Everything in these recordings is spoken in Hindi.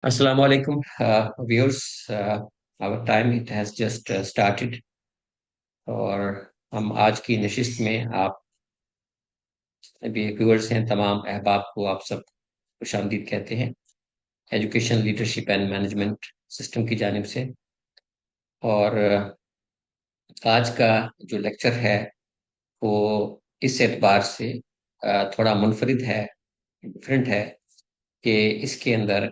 Assalamu alaikum, viewers. Our time it has just started और हम आज की नशिस्त में आप भी व्यूअर्स हैं, तमाम अहबाब को आप सब खुशामदीद कहते हैं education leadership and management system की जानिब से। और आज का जो लेक्चर है वो इस एतबार से थोड़ा मुनफरिद है, डिफरेंट है कि इसके अंदर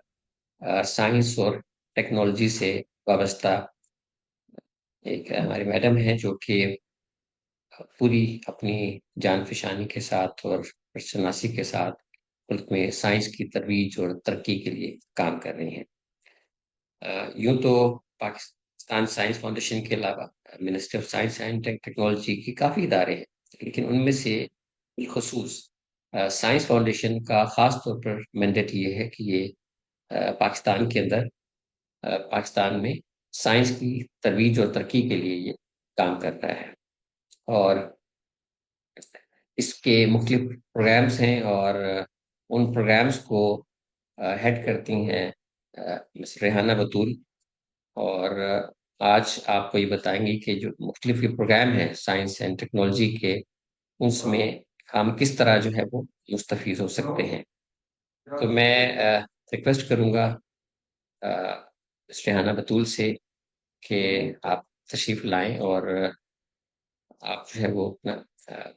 साइंस और टेक्नोलॉजी से वाबस्ता एक हमारी मैडम है जो कि पूरी अपनी जान फिशानी के साथ और परसनासी के साथ मुल्क में साइंस की तरवीज और तरक्की के लिए काम कर रही हैं। यूं तो पाकिस्तान साइंस फाउंडेशन के अलावा ministry of science and technology की काफ़ी इदारे हैं, लेकिन उनमें से बिलखसूस साइंस फाउंडेशन का ख़ास तौर पर मैंडेट ये है कि ये पाकिस्तान के अंदर पाकिस्तान में साइंस की तरवीज और तरक्की के लिए ये काम कर रहा है। और इसके मुख्तलिफ प्रोग्राम्स हैं और उन प्रोग्राम्स को हेड करती हैं मिस रेहाना बतूल। और आज आपको ये बताएंगी कि जो मुख्तलिफ ये प्रोग्राम हैं साइंस एंड टेक्नोलॉजी के, उसमें हम किस तरह जो है वो मुस्तफ़ीज़ हो सकते हैं। तो मैं रिक्वेस्ट करूँगा मिस रेहाना बतूल से कि आप तशरीफ़ लाएं और आप जो है वो अपना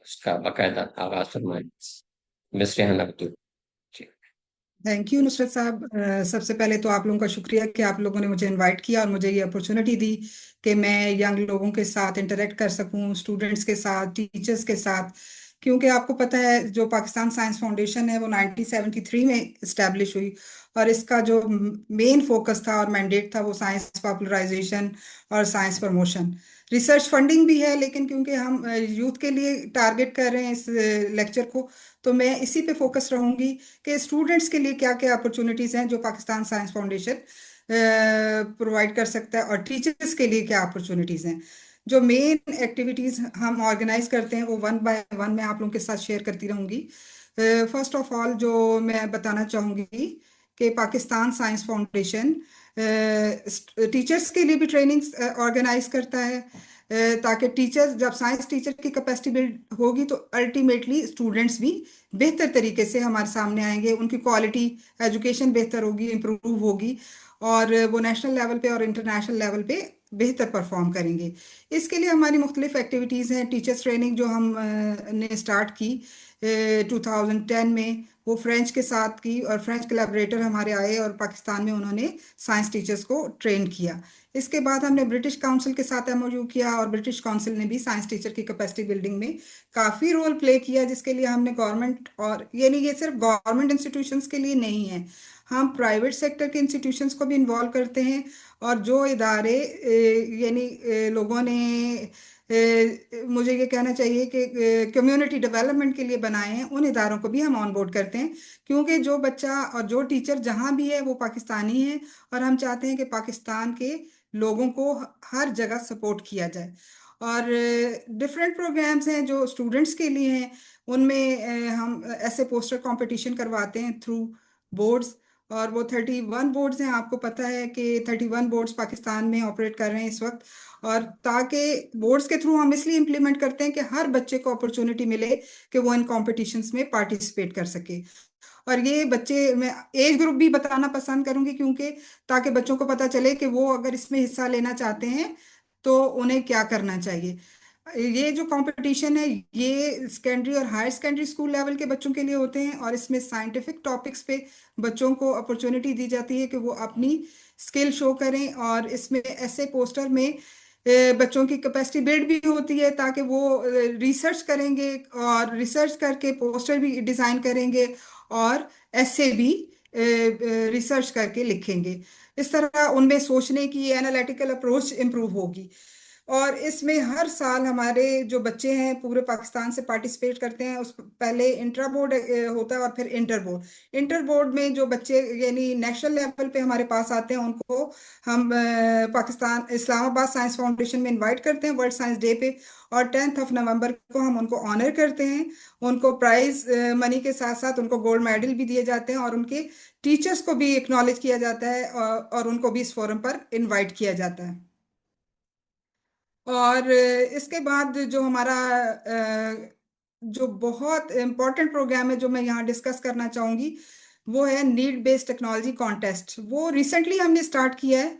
उसका बाकायदा आगाज़ फरमाएं। Miss Rehana Batool ji. Thank you Nusrat साहब। सबसे पहले तो आप लोगों का शुक्रिया कि आप लोगों ने मुझे इनवाइट किया और मुझे ये अपॉर्चुनिटी दी कि मैं यंग लोगों के साथ इंटरेक्ट कर सकूं, स्टूडेंट्स के साथ, टीचर्स के साथ। क्योंकि आपको पता है जो पाकिस्तान साइंस फाउंडेशन है वो 1973 में इस्टेब्लिश हुई और इसका जो मेन फोकस था और मैंडेट था वो साइंस पॉपुलराइजेशन और साइंस प्रमोशन। रिसर्च फंडिंग भी है, लेकिन क्योंकि हम यूथ के लिए टारगेट कर रहे हैं इस लेक्चर को, तो मैं इसी पे फोकस रहूंगी कि स्टूडेंट्स के लिए क्या क्या अपॉर्चुनिटीज़ हैं जो पाकिस्तान साइंस फाउंडेशन प्रोवाइड कर सकता है, और टीचर्स के लिए क्या अपॉर्चुनिटीज़ हैं। जो मेन एक्टिविटीज़ हम ऑर्गेनाइज करते हैं वो वन बाय वन मैं आप लोगों के साथ शेयर करती रहूंगी। फर्स्ट ऑफ ऑल जो मैं बताना चाहूँगी कि पाकिस्तान साइंस फाउंडेशन टीचर्स के लिए भी ट्रेनिंग ऑर्गेनाइज करता है, ताकि टीचर्स, जब साइंस टीचर की कैपेसिटी बिल्ड होगी तो अल्टीमेटली स्टूडेंट्स भी बेहतर तरीके से हमारे सामने आएंगे, उनकी क्वालिटी एजुकेशन बेहतर होगी, इम्प्रूव होगी, और वो नेशनल लेवल पे और इंटरनेशनल लेवल पे बेहतर परफॉर्म करेंगे। इसके लिए हमारी मुख्तलिफ एक्टिविटीज़ हैं। टीचर्स ट्रेनिंग जो हम ने स्टार्ट की 2010 में, वो फ्रेंच के साथ की, और फ्रेंच कोलैबोरेटर हमारे आए और पाकिस्तान में उन्होंने साइंस टीचर्स को ट्रेन किया। इसके बाद हमने ब्रिटिश काउंसिल के साथ एमओयू किया और ब्रिटिश काउंसिल ने भी साइंस टीचर की कैपेसिटी बिल्डिंग में काफ़ी रोल प्ले किया, जिसके लिए हमने गवर्नमेंट, और ये नहीं, ये सिर्फ गवर्नमेंट इंस्टीट्यूशंस के लिए नहीं है, हम प्राइवेट सेक्टर के इंस्टीट्यूशंस को भी इन्वॉल्व करते हैं। और जो इदारे लोगों ने मुझे ये कहना चाहिए कि कम्युनिटी डेवलपमेंट के लिए बनाए हैं, उन इदारों को भी हम ऑन बोर्ड करते हैं। क्योंकि जो बच्चा और जो टीचर जहाँ भी है वो पाकिस्तानी है, और हम चाहते हैं कि पाकिस्तान के लोगों को हर जगह सपोर्ट किया जाए। और डिफरेंट प्रोग्राम्स हैं जो स्टूडेंट्स के लिए हैं, उनमें हम ऐसे पोस्टर कंपटीशन करवाते हैं थ्रू बोर्ड्स। और वो 31 बोर्ड्स हैं, आपको पता है कि 31 बोर्ड्स पाकिस्तान में ऑपरेट कर रहे हैं इस वक्त। और ताकि बोर्ड्स के थ्रू हम इसलिए इम्प्लीमेंट करते हैं कि हर बच्चे को अपॉर्चुनिटी मिले कि वो इन कॉम्पिटिशन्स में पार्टिसिपेट कर सके। और ये बच्चे, मैं एज ग्रुप भी बताना पसंद करूंगी, क्योंकि ताकि बच्चों को पता चले कि वो अगर इसमें हिस्सा लेना चाहते हैं तो उन्हें क्या करना चाहिए। ये जो कंपटीशन है ये सेकेंडरी और हायर सेकेंडरी स्कूल लेवल के बच्चों के लिए होते हैं, और इसमें साइंटिफिक टॉपिक्स पे बच्चों को अपॉर्चुनिटी दी जाती है कि वो अपनी स्किल शो करें। और इसमें ऐसे पोस्टर में बच्चों की कैपेसिटी बिल्ड भी होती है, ताकि वो रिसर्च करेंगे और रिसर्च करके पोस्टर भी डिज़ाइन करेंगे, और ऐसे भी रिसर्च करके लिखेंगे। इस तरह उनमें सोचने की एनालिटिकल अप्रोच इम्प्रूव होगी। और इसमें हर साल हमारे जो बच्चे हैं पूरे पाकिस्तान से पार्टिसिपेट करते हैं। उस पहले इंट्रा बोर्ड होता है और फिर इंटर बोर्ड। इंटर बोर्ड में जो बच्चे यानी नेशनल लेवल पे हमारे पास आते हैं उनको हम पाकिस्तान इस्लामाबाद साइंस फाउंडेशन में इनवाइट करते हैं वर्ल्ड साइंस डे पे। और 10 नवंबर को हम उनको ऑनर करते हैं। उनको प्राइज मनी के साथ साथ उनको गोल्ड मेडल भी दिए जाते हैं और उनके टीचर्स को भी एक्नॉलेज किया जाता है और उनको भी इस फोरम पर इनवाइट किया जाता है। और इसके बाद जो हमारा जो बहुत इम्पोर्टेंट प्रोग्राम है जो मैं यहाँ डिस्कस करना चाहूँगी वो है नीड बेस्ड टेक्नोलॉजी कॉन्टेस्ट। वो रिसेंटली हमने स्टार्ट किया है।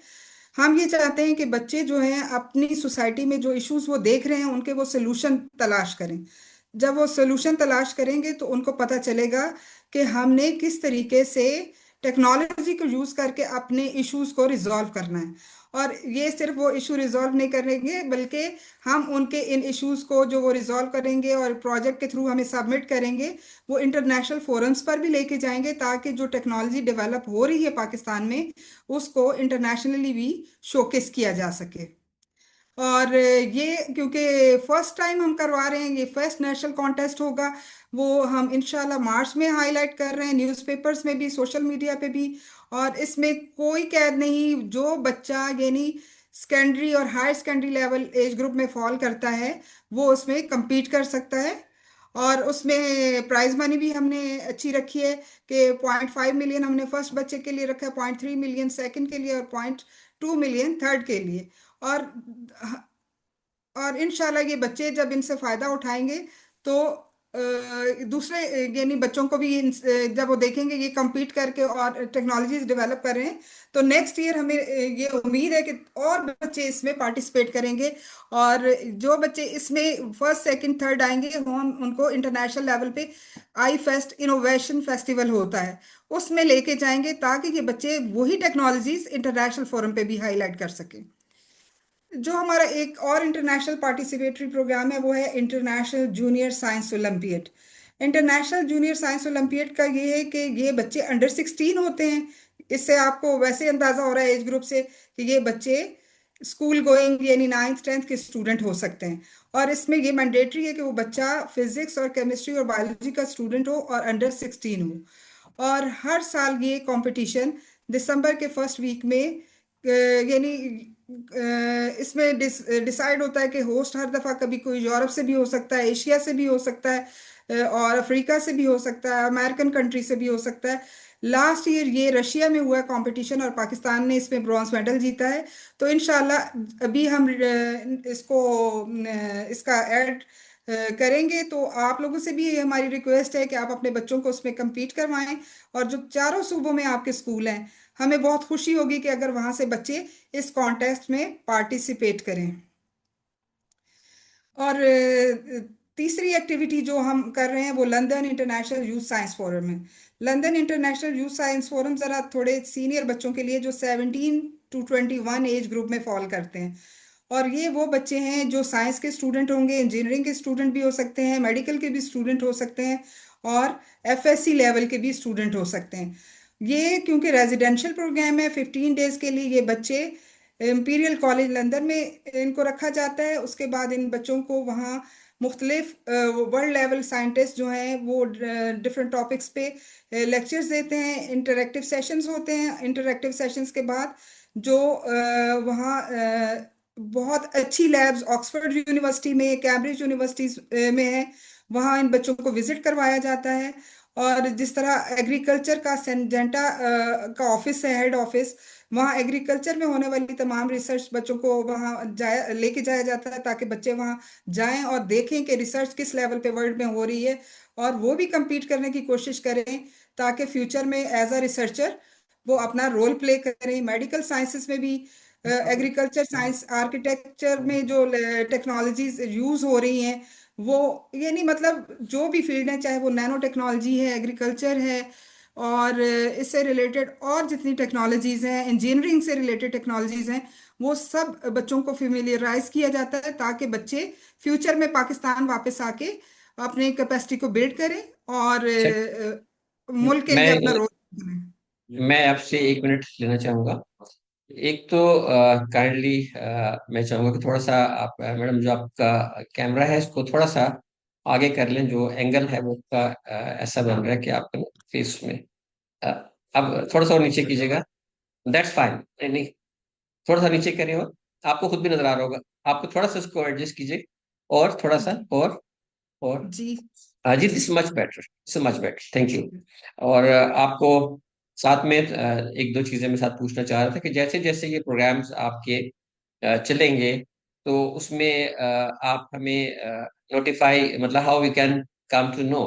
हम ये चाहते हैं कि बच्चे जो हैं अपनी सोसाइटी में जो इश्यूज वो देख रहे हैं उनके वो सोल्यूशन तलाश करें। जब वो सोल्यूशन तलाश करेंगे तो उनको पता चलेगा कि हमने किस तरीके से टेक्नोलॉजी को यूज़ करके अपने इश्यूज को रिजॉल्व करना है। और ये सिर्फ वो इशू रिजॉल्व नहीं करेंगे बल्कि हम उनके इन इश्यूज को जो वो रिजॉल्व करेंगे और प्रोजेक्ट के थ्रू हमें सबमिट करेंगे वो इंटरनेशनल फोरम्स पर भी लेके जाएंगे ताकि जो टेक्नोलॉजी डेवलप हो रही है पाकिस्तान में उसको इंटरनेशनली भी शोकेस किया जा सके। और ये क्योंकि फर्स्ट टाइम हम करवा रहे हैं, ये फर्स्ट नेशनल कॉन्टेस्ट होगा। वो हम इंशाल्लाह मार्च में हाईलाइट कर रहे हैं न्यूज़पेपर्स में भी सोशल मीडिया पे भी। और इसमें कोई कैद नहीं, जो बच्चा यानी सेकेंडरी और higher secondary level age group में फॉल करता है वो उसमें compete कर सकता है। और उसमें प्राइज मनी भी हमने अच्छी रखी है कि 0.5 मिलियन हमने फर्स्ट बच्चे के लिए रखा है, 0.3 मिलियन सेकंड के लिए और 0.2 मिलियन थर्ड के लिए। और इंशाल्लाह ये बच्चे जब इनसे फायदा उठाएंगे तो दूसरे यानी बच्चों को भी जब वो देखेंगे ये compete करके और टेक्नोलॉजीज डेवलप कर रहे हैं तो नेक्स्ट ईयर हमें ये उम्मीद है कि और बच्चे इसमें पार्टिसिपेट करेंगे। और जो बच्चे इसमें फर्स्ट सेकंड थर्ड आएंगे हम उनको इंटरनेशनल लेवल पे आई फेस्ट इनोवेशन फेस्टिवल होता है उसमें लेके जाएंगे ताकि ये बच्चे वही टेक्नोलॉजीज इंटरनेशनल फोरम पे भी हाईलाइट कर सकें। जो हमारा एक और इंटरनेशनल पार्टिसिपेटरी प्रोग्राम है वो है international junior science Olympiad. International junior science Olympiad का ये है कि ये बच्चे अंडर 16 होते हैं। इससे आपको वैसे अंदाजा हो रहा है एज ग्रुप से कि ये बच्चे स्कूल गोइंग यानी 9th 10th के स्टूडेंट हो सकते हैं। और इसमें ये मैंडेटरी है कि वो बच्चा फिजिक्स और केमिस्ट्री और बायोलॉजी का स्टूडेंट हो और अंडर 16 हो। और हर साल ये कंपटीशन दिसंबर के फर्स्ट वीक में यानी इसमें डिसाइड होता है कि होस्ट हर दफा कभी कोई यूरोप से भी हो सकता है, एशिया से भी हो सकता है, और अफ्रीका से भी हो सकता है, अमेरिकन कंट्री से भी हो सकता है। लास्ट ईयर ये रशिया में हुआ कंपटीशन और पाकिस्तान ने इसमें ब्रॉन्ज मेडल जीता है। तो इंशाल्लाह अभी हम इसका ऐड करेंगे। तो आप लोगों से भी हमारी रिक्वेस्ट है कि आप अपने बच्चों को उसमें compete करवाएं। और जो चारों सूबों में आपके स्कूल हैं हमें बहुत खुशी होगी कि अगर वहां से बच्चे इस कॉन्टेस्ट में पार्टिसिपेट करें। और तीसरी एक्टिविटी जो हम कर रहे हैं वो London International Youth Science Forum है। London International Youth Science Forum ज़रा थोड़े सीनियर बच्चों के लिए जो 17 to 21 एज ग्रुप में फॉल करते हैं। और ये वो बच्चे हैं जो साइंस के स्टूडेंट होंगे, इंजीनियरिंग के स्टूडेंट भी हो सकते हैं, मेडिकल के भी स्टूडेंट हो सकते हैं और एफएससी लेवल के भी स्टूडेंट हो सकते हैं। ये क्योंकि रेजिडेंशियल प्रोग्राम है 15 डेज के लिए ये बच्चे इम्पीरियल कॉलेज लंदन में इनको रखा जाता है। उसके बाद इन बच्चों को वहाँ मुख्तलिफ वर्ल्ड लेवल साइंटिस्ट जो हैं वो डिफरेंट टॉपिक्स पे लेक्चर्स देते हैं, इंटरेक्टिव सेशंस होते हैं। इंटरेक्टिव सेशंस के बाद जो वहाँ बहुत अच्छी लैब्स ऑक्सफोर्ड यूनिवर्सिटी में, कैम्ब्रिज यूनिवर्सिटीज में है, वहाँ इन बच्चों को विजिट करवाया जाता है। और जिस तरह एग्रीकल्चर का सेंजेंटा का ऑफिस है, हेड ऑफिस, वहाँ एग्रीकल्चर में होने वाली तमाम रिसर्च बच्चों को वहाँ जाया लेके जाया जाता है ताकि बच्चे वहाँ जाएं और देखें कि रिसर्च किस लेवल पे वर्ल्ड में हो रही है और वो भी compete करने की कोशिश करें ताकि फ्यूचर में एज अ रिसर्चर वो अपना रोल प्ले करें। मेडिकल साइंसेस में भी, एग्रीकल्चर साइंस, आर्किटेक्चर में जो टेक्नोलॉजीज यूज हो रही हैं वो यानी मतलब जो भी फील्ड है चाहे वो नैनो टेक्नोलॉजी है, एग्रीकल्चर है और इससे रिलेटेड और जितनी टेक्नोलॉजीज हैं, इंजीनियरिंग से रिलेटेड टेक्नोलॉजीज हैं, वो सब बच्चों को फेमिलियराइज किया जाता है ताकि बच्चे फ्यूचर में पाकिस्तान वापस आके अपने कैपेसिटी को बिल्ड करें और चल, मुल्क के लिए मैं अपना रोल करें। मैं आपसे 1 मिनट लेना चाहूंगा। एक तो काइंडली मैं चाहूंगा कि थोड़ा सा आप मैडम जो आपका कैमरा है इसको थोड़ा सा आगे कर लें, जो एंगल है वो उसका ऐसा बन रहा है कि आपका फेस में अ, अब थोड़ा सा और नीचे कीजिएगा। That's fine. नहीं नहीं, थोड़ा सा नीचे करिए, और आपको खुद भी नजर आ रहा होगा। आपको थोड़ा सा उसको एडजस्ट कीजिए, और थोड़ा सा, और जी जी, this much better, this much better, thank you. और आपको साथ में एक दो चीजें मैं साथ पूछना चाह रहा था कि जैसे जैसे ये प्रोग्राम्स आपके चलेंगे, तो उसमें आप हमें नोटिफाई, मतलब how we can come to know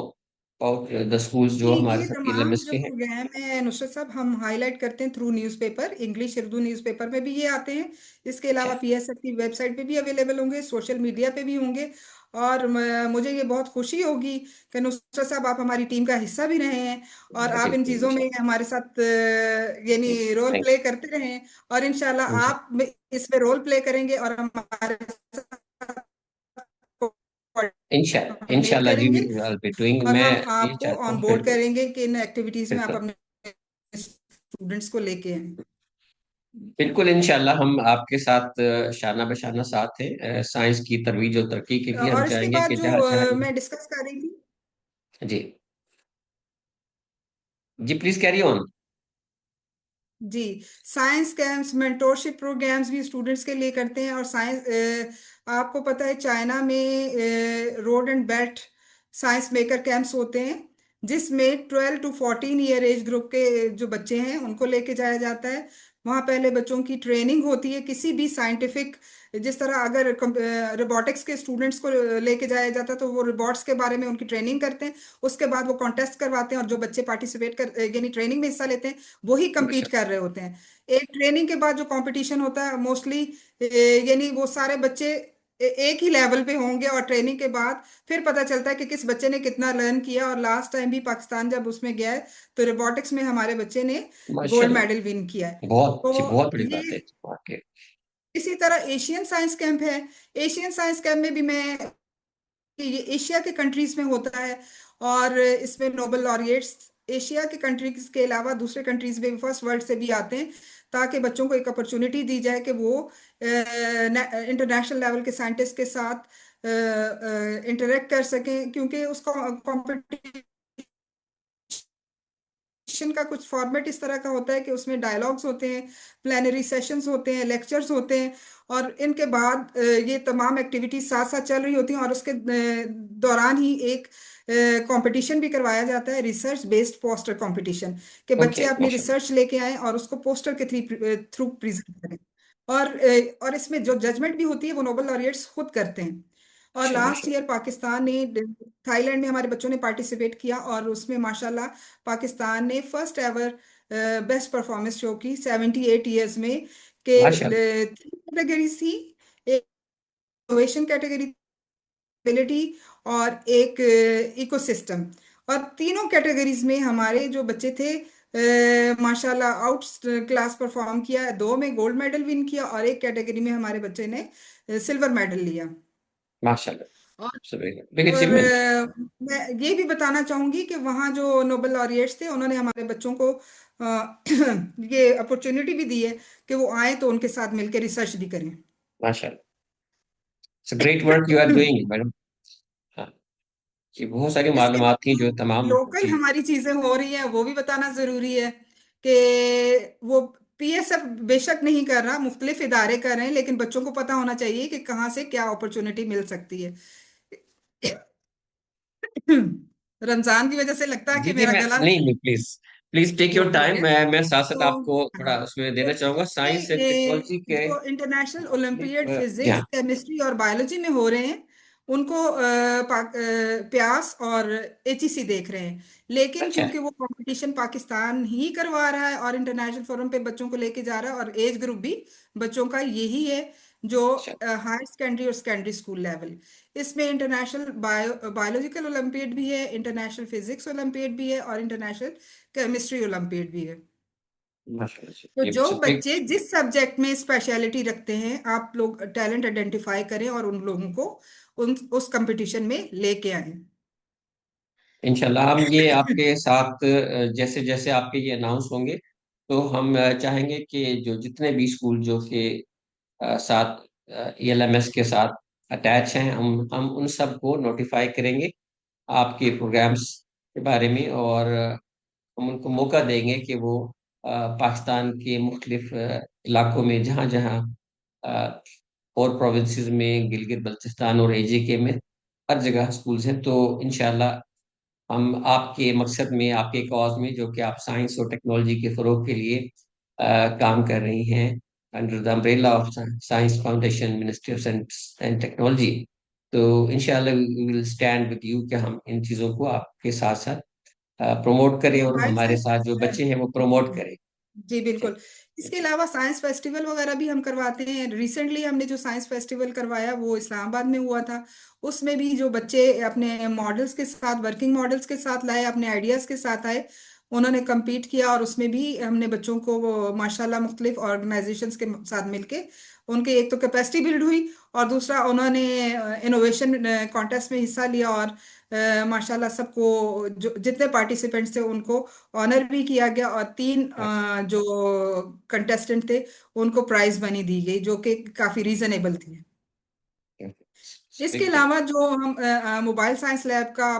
about the schools जी, जो हमारे ये साथ तमाम एलएमएस जो के हैं। प्रोग्राम है नुसरत साहब हम हाईलाइट करते हैं through newspaper, English Urdu newspaper में भी ये आते हैं। इसके अच्छा। अलावा पीएसएफ की वेबसाइट पे भी अवेलेबल होंगे, सोशल मीडिया पे भी होंगे। और मुझे ये बहुत खुशी होगी कि नुसरत साहब आप हमारी टीम का हिस्सा भी रहे हैं और जी आप इन चीज़ों में हमारे साथ यानी रोल थैंक प्ले करते रहें। और इंशाल्लाह यू। आप इसमें रोल प्ले करेंगे और हमारे साथ कोऑर्डिनेट इंशाल्लाह जी, करेंगे विल बी डूइंग। और मैं हम ये आपको चाहता ऑन हूँ, बोर्ड बिल्कुल करेंगे कि इन एक्टिविटीज में आप बिल्कुल। अपने स्टूडेंट्स को लेके आए। बिल्कुल इंशाल्लाह हम आपके साथ शाना बशाना साथ हैं, साइंस की तरोीज और तरक्की के लिए हम और इसके चाहेंगे बाद कि जो जहाँ जहाँ ये। मैं डिस्कस कर रही थी। जी, जी प्लीज कैरी ऑन। जी, साइंस कैंप्स मेंटोरशिप प्रोग्राम्स भी स्टूडेंट्स के लिए करते हैं। और साइंस आपको पता है चाइना में road and belt science maker camps होते हैं, जिसमें 12 to 14 ईयर एज ग्रुप के जो बच्चे हैं उनको लेके जाया जाता है। वहाँ पहले बच्चों की ट्रेनिंग होती है किसी भी साइंटिफिक, जिस तरह अगर रोबोटिक्स के स्टूडेंट्स को लेके जाया जाता है तो वो रोबोट्स के बारे में उनकी ट्रेनिंग करते हैं। उसके बाद वो कॉन्टेस्ट करवाते हैं और जो बच्चे पार्टिसिपेट कर यानी ट्रेनिंग में हिस्सा लेते हैं वही अच्छा। compete कर रहे होते हैं। एक ट्रेनिंग के बाद जो कंपटीशन होता है मोस्टली यानी वो सारे बच्चे एक ही लेवल पे होंगे और ट्रेनिंग के बाद फिर पता चलता है कि किस बच्चे ने कितना लर्न किया। और लास्ट टाइम भी पाकिस्तान जब उसमें गया है तो रोबोटिक्स में हमारे बच्चे ने गोल्ड माशाल्लाह, मेडल विन किया है। बहुत तो जी, बहुत बड़ी ये बात है वाकई। इसी तरह एशियन साइंस कैंप है। एशियन साइंस कैंप में भी मैं, ये एशिया के कंट्रीज में होता है और इसमें नोबेल लॉरिएट्स एशिया के कंट्रीज के अलावा दूसरे कंट्रीज में फर्स्ट वर्ल्ड से भी आते हैं, ताकि बच्चों को एक अपॉर्चुनिटी दी जाए कि वो इंटरनेशनल लेवल के साइंटिस्ट के साथ इंटरेक्ट कर सकें। क्योंकि उसका कॉम्पिटिशन सेशन का कुछ फॉर्मेट इस तरह का होता है कि उसमें डायलॉग्स होते हैं, प्लेनरी सेशंस होते हैं, लेक्चर्स होते हैं। और इनके बाद ये तमाम एक्टिविटीज साथ साथ चल रही होती हैं। और उसके दौरान ही एक कंपटीशन भी करवाया जाता है, रिसर्च बेस्ड पोस्टर कंपटीशन, कि बच्चे ओके, अपनी माशाल्लाह। रिसर्च लेके आए और उसको पोस्टर के थ्रू प्रेजेंट करें। और इसमें जो जजमेंट भी होती है वो नोबेल लॉरिएट्स खुद करते हैं। और अच्छा, लास्ट ईयर माशाल्लाह। पाकिस्तान ने, थाईलैंड में हमारे बच्चों ने पार्टिसिपेट किया और उसमें माशाल्लाह पाकिस्तान ने first ever best performance show की 78 ईयर्स में। के माशाल्लाह। 3 कैटेगरीज थी, एक इनोवेशन कैटेगरी, एबिलिटी और एक इकोसिस्टम। और तीनों कैटेगरीज में हमारे जो बच्चे थे माशाल्लाह आउट क्लास परफॉर्म किया। दो में गोल्ड मेडल विन किया और एक कैटेगरी में हमारे बच्चे ने सिल्वर मेडल लिया। माशाल्लाह, और बिग और अचीवमेंट। मैं ये भी बताना चाहूंगी कि वहाँ जो नोबेल लॉरिएट्स थे उन्होंने हमारे बच्चों को ये अपॉर्चुनिटी भी दी है कि वो आए तो उनके साथ मिलकर रिसर्च भी करें। माशाल्लाह, it's great work you are doing madam. हाँ, ये बहुत सारी इसके मालूमात थी जो बाद तमाम लोकल जी। हमारी चीजें हो रही हैं वो भी बताना जरूरी है कि वो पीएसएफ बेशक नहीं कर रहा, मुख्तलिफ इदारे कर रहे हैं, लेकिन बच्चों को पता होना चाहिए कि कहाँ से क्या अपॉर्चुनिटी मिल सकती है। रमजान की वजह से लगता है जी कि जी, मेरा मैं गला नहीं नहीं, please please take your block हो टाइम। गया। मैं साथ साथ तो आपको थोड़ा हाँ, उसमें तो देना चाहूंगा, साइंस एंड टेक्नोलॉजी के जो इंटरनेशनल ओलंपियड फिजिक्स ध्यान। केमिस्ट्री और बायोलॉजी में हो रहे हैं उनको प्यास और एचईसी देख रहे हैं। लेकिन अच्छा। क्योंकि वो कंपटीशन पाकिस्तान ही करवा रहा है और इंटरनेशनल फोरम पे बच्चों को लेके जा रहा है, और एज ग्रुप भी बच्चों का यही है जो अच्छा, हायर सेकेंडरी और सेकेंडरी स्कूल लेवल। इसमें इंटरनेशनल बायोलॉजिकल ओलंपियड भी है, इंटरनेशनल फिजिक्स ओलंपियड भी है और इंटरनेशनल केमिस्ट्री ओलंपियड भी है। माशाल्लाह जी, तो ये जो बिग। बच्चे जिस सब्जेक्ट में स्पेशलिटी रखते हैं आप लोग टैलेंट आइडेंटिफाई करें और उन लोगों को उस कंपटीशन में लेके आए। इंशाल्लाह हम ये आपके साथ जैसे जैसे आपके ये अनाउंस होंगे, तो हम चाहेंगे कि जो जितने भी स्कूल जो कि साथ ELMS के साथ अटैच हैं, हम उन सबको नोटिफाई करेंगे आपके प्रोग्राम्स के बारे में, और हम उनको मौका देंगे कि वो पाकिस्तान के मुख्तलिफ इलाकों में जहाँ जहाँ और प्रोविंसेस में, गिलगित बल्तिस्तान और AJK में हर जगह स्कूल्स हैं, तो इंशाल्लाह हम आपके मकसद में, आपके कॉज में, जो कि आप साइंस और टेक्नोलॉजी के फरोग के लिए काम कर रही हैं under the umbrella of science foundation, ministry of science and technology, तो इंशाल्लाह we will stand with you कि हम इन चीज़ों को आपके साथ साथ प्रमोट करें, और मोबाइल हमारे साइंस, साथ जो बच्चे हैं वो प्रमोट करें। जी जी। बिल्कुल। इसके अलावा साइंस फेस्टिवल वगैरह भी हम करवाते हैं। रिसेंटली हमने जो साइंस फेस्टिवल करवाया वो इस्लामाबाद में हुआ था। उसमें भी जो बच्चे अपने मॉडल्स के साथ, वर्किंग मॉडल्स के साथ लाए, अपने आइडियाज के साथ आए, उन्होंने compete किया। और उसमें भी हमने बच्चों को वो माशाल्लाह मुख्तलिफ ऑर्गेनाइजेशंस के साथ मिलके उनके एक तो कैपेसिटी बिल्ड हुई, और दूसरा उन्होंने इनोवेशन कॉन्टेस्ट में हिस्सा लिया। और माशाल्लाह सबको, जो जितने पार्टिसिपेंट्स थे उनको ऑनर भी किया गया। और तीन जो कंटेस्टेंट थे उनको प्राइज मनी दी गई, जो कि काफी रीजनेबल थी। इसके बिल्कुल। अलावा जो हम मोबाइल साइंस लैब का,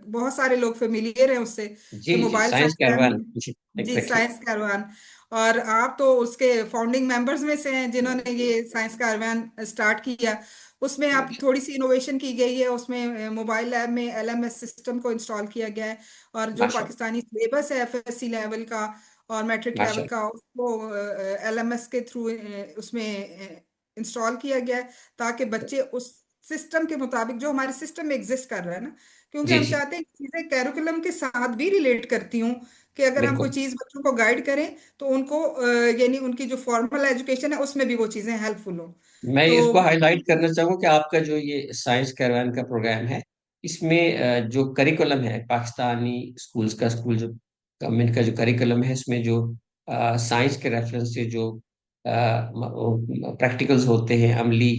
बहुत सारे लोग फेमिलियर हैं उससे, जी कि जी, mobile science science caravan. Lab. जी। जी, एग्जैक्टली। Science caravan. और आप तो उसके फाउंडिंग मेंबर्स में से हैं जिन्होंने ये साइंस कारवान स्टार्ट किया। उसमें आप थोड़ी सी इनोवेशन की गई है। उसमें मोबाइल लैब में LMS सिस्टम को इंस्टॉल किया गया है। और जो माशा पाकिस्तानी सिलेबस है FSC लेवल का और मैट्रिक लेवल माशा का, उसको LMS के थ्रू उसमें इंस्टॉल किया गया है, ताकि बच्चे उस सिस्टम के मुताबिक जो हमारे सिस्टम में एग्जिस्ट कर रहा है ना, क्योंकि जी हम जी, चाहते हैं कि चीजें कैरिकुलम के साथ भी रिलेट करती हूँ। कि अगर हम कोई बिल्कुल। चीज बच्चों को गाइड करें तो उनको यानी उनकी जो फॉर्मल एजुकेशन है उसमें भी वो चीजें हेल्पफुल हो। मैं तो इसको हाईलाइट करना चाहूँगा कि आपका जो ये साइंस कैरवान का प्रोग्राम है, इसमें जो करिकुलम है पाकिस्तानी स्कूल्स का, स्कूल जो गवर्नमेंट का जो करिकुलम है, इसमें जो साइंस के रेफरेंस से जो प्रैक्टिकल्स होते हैं, अमली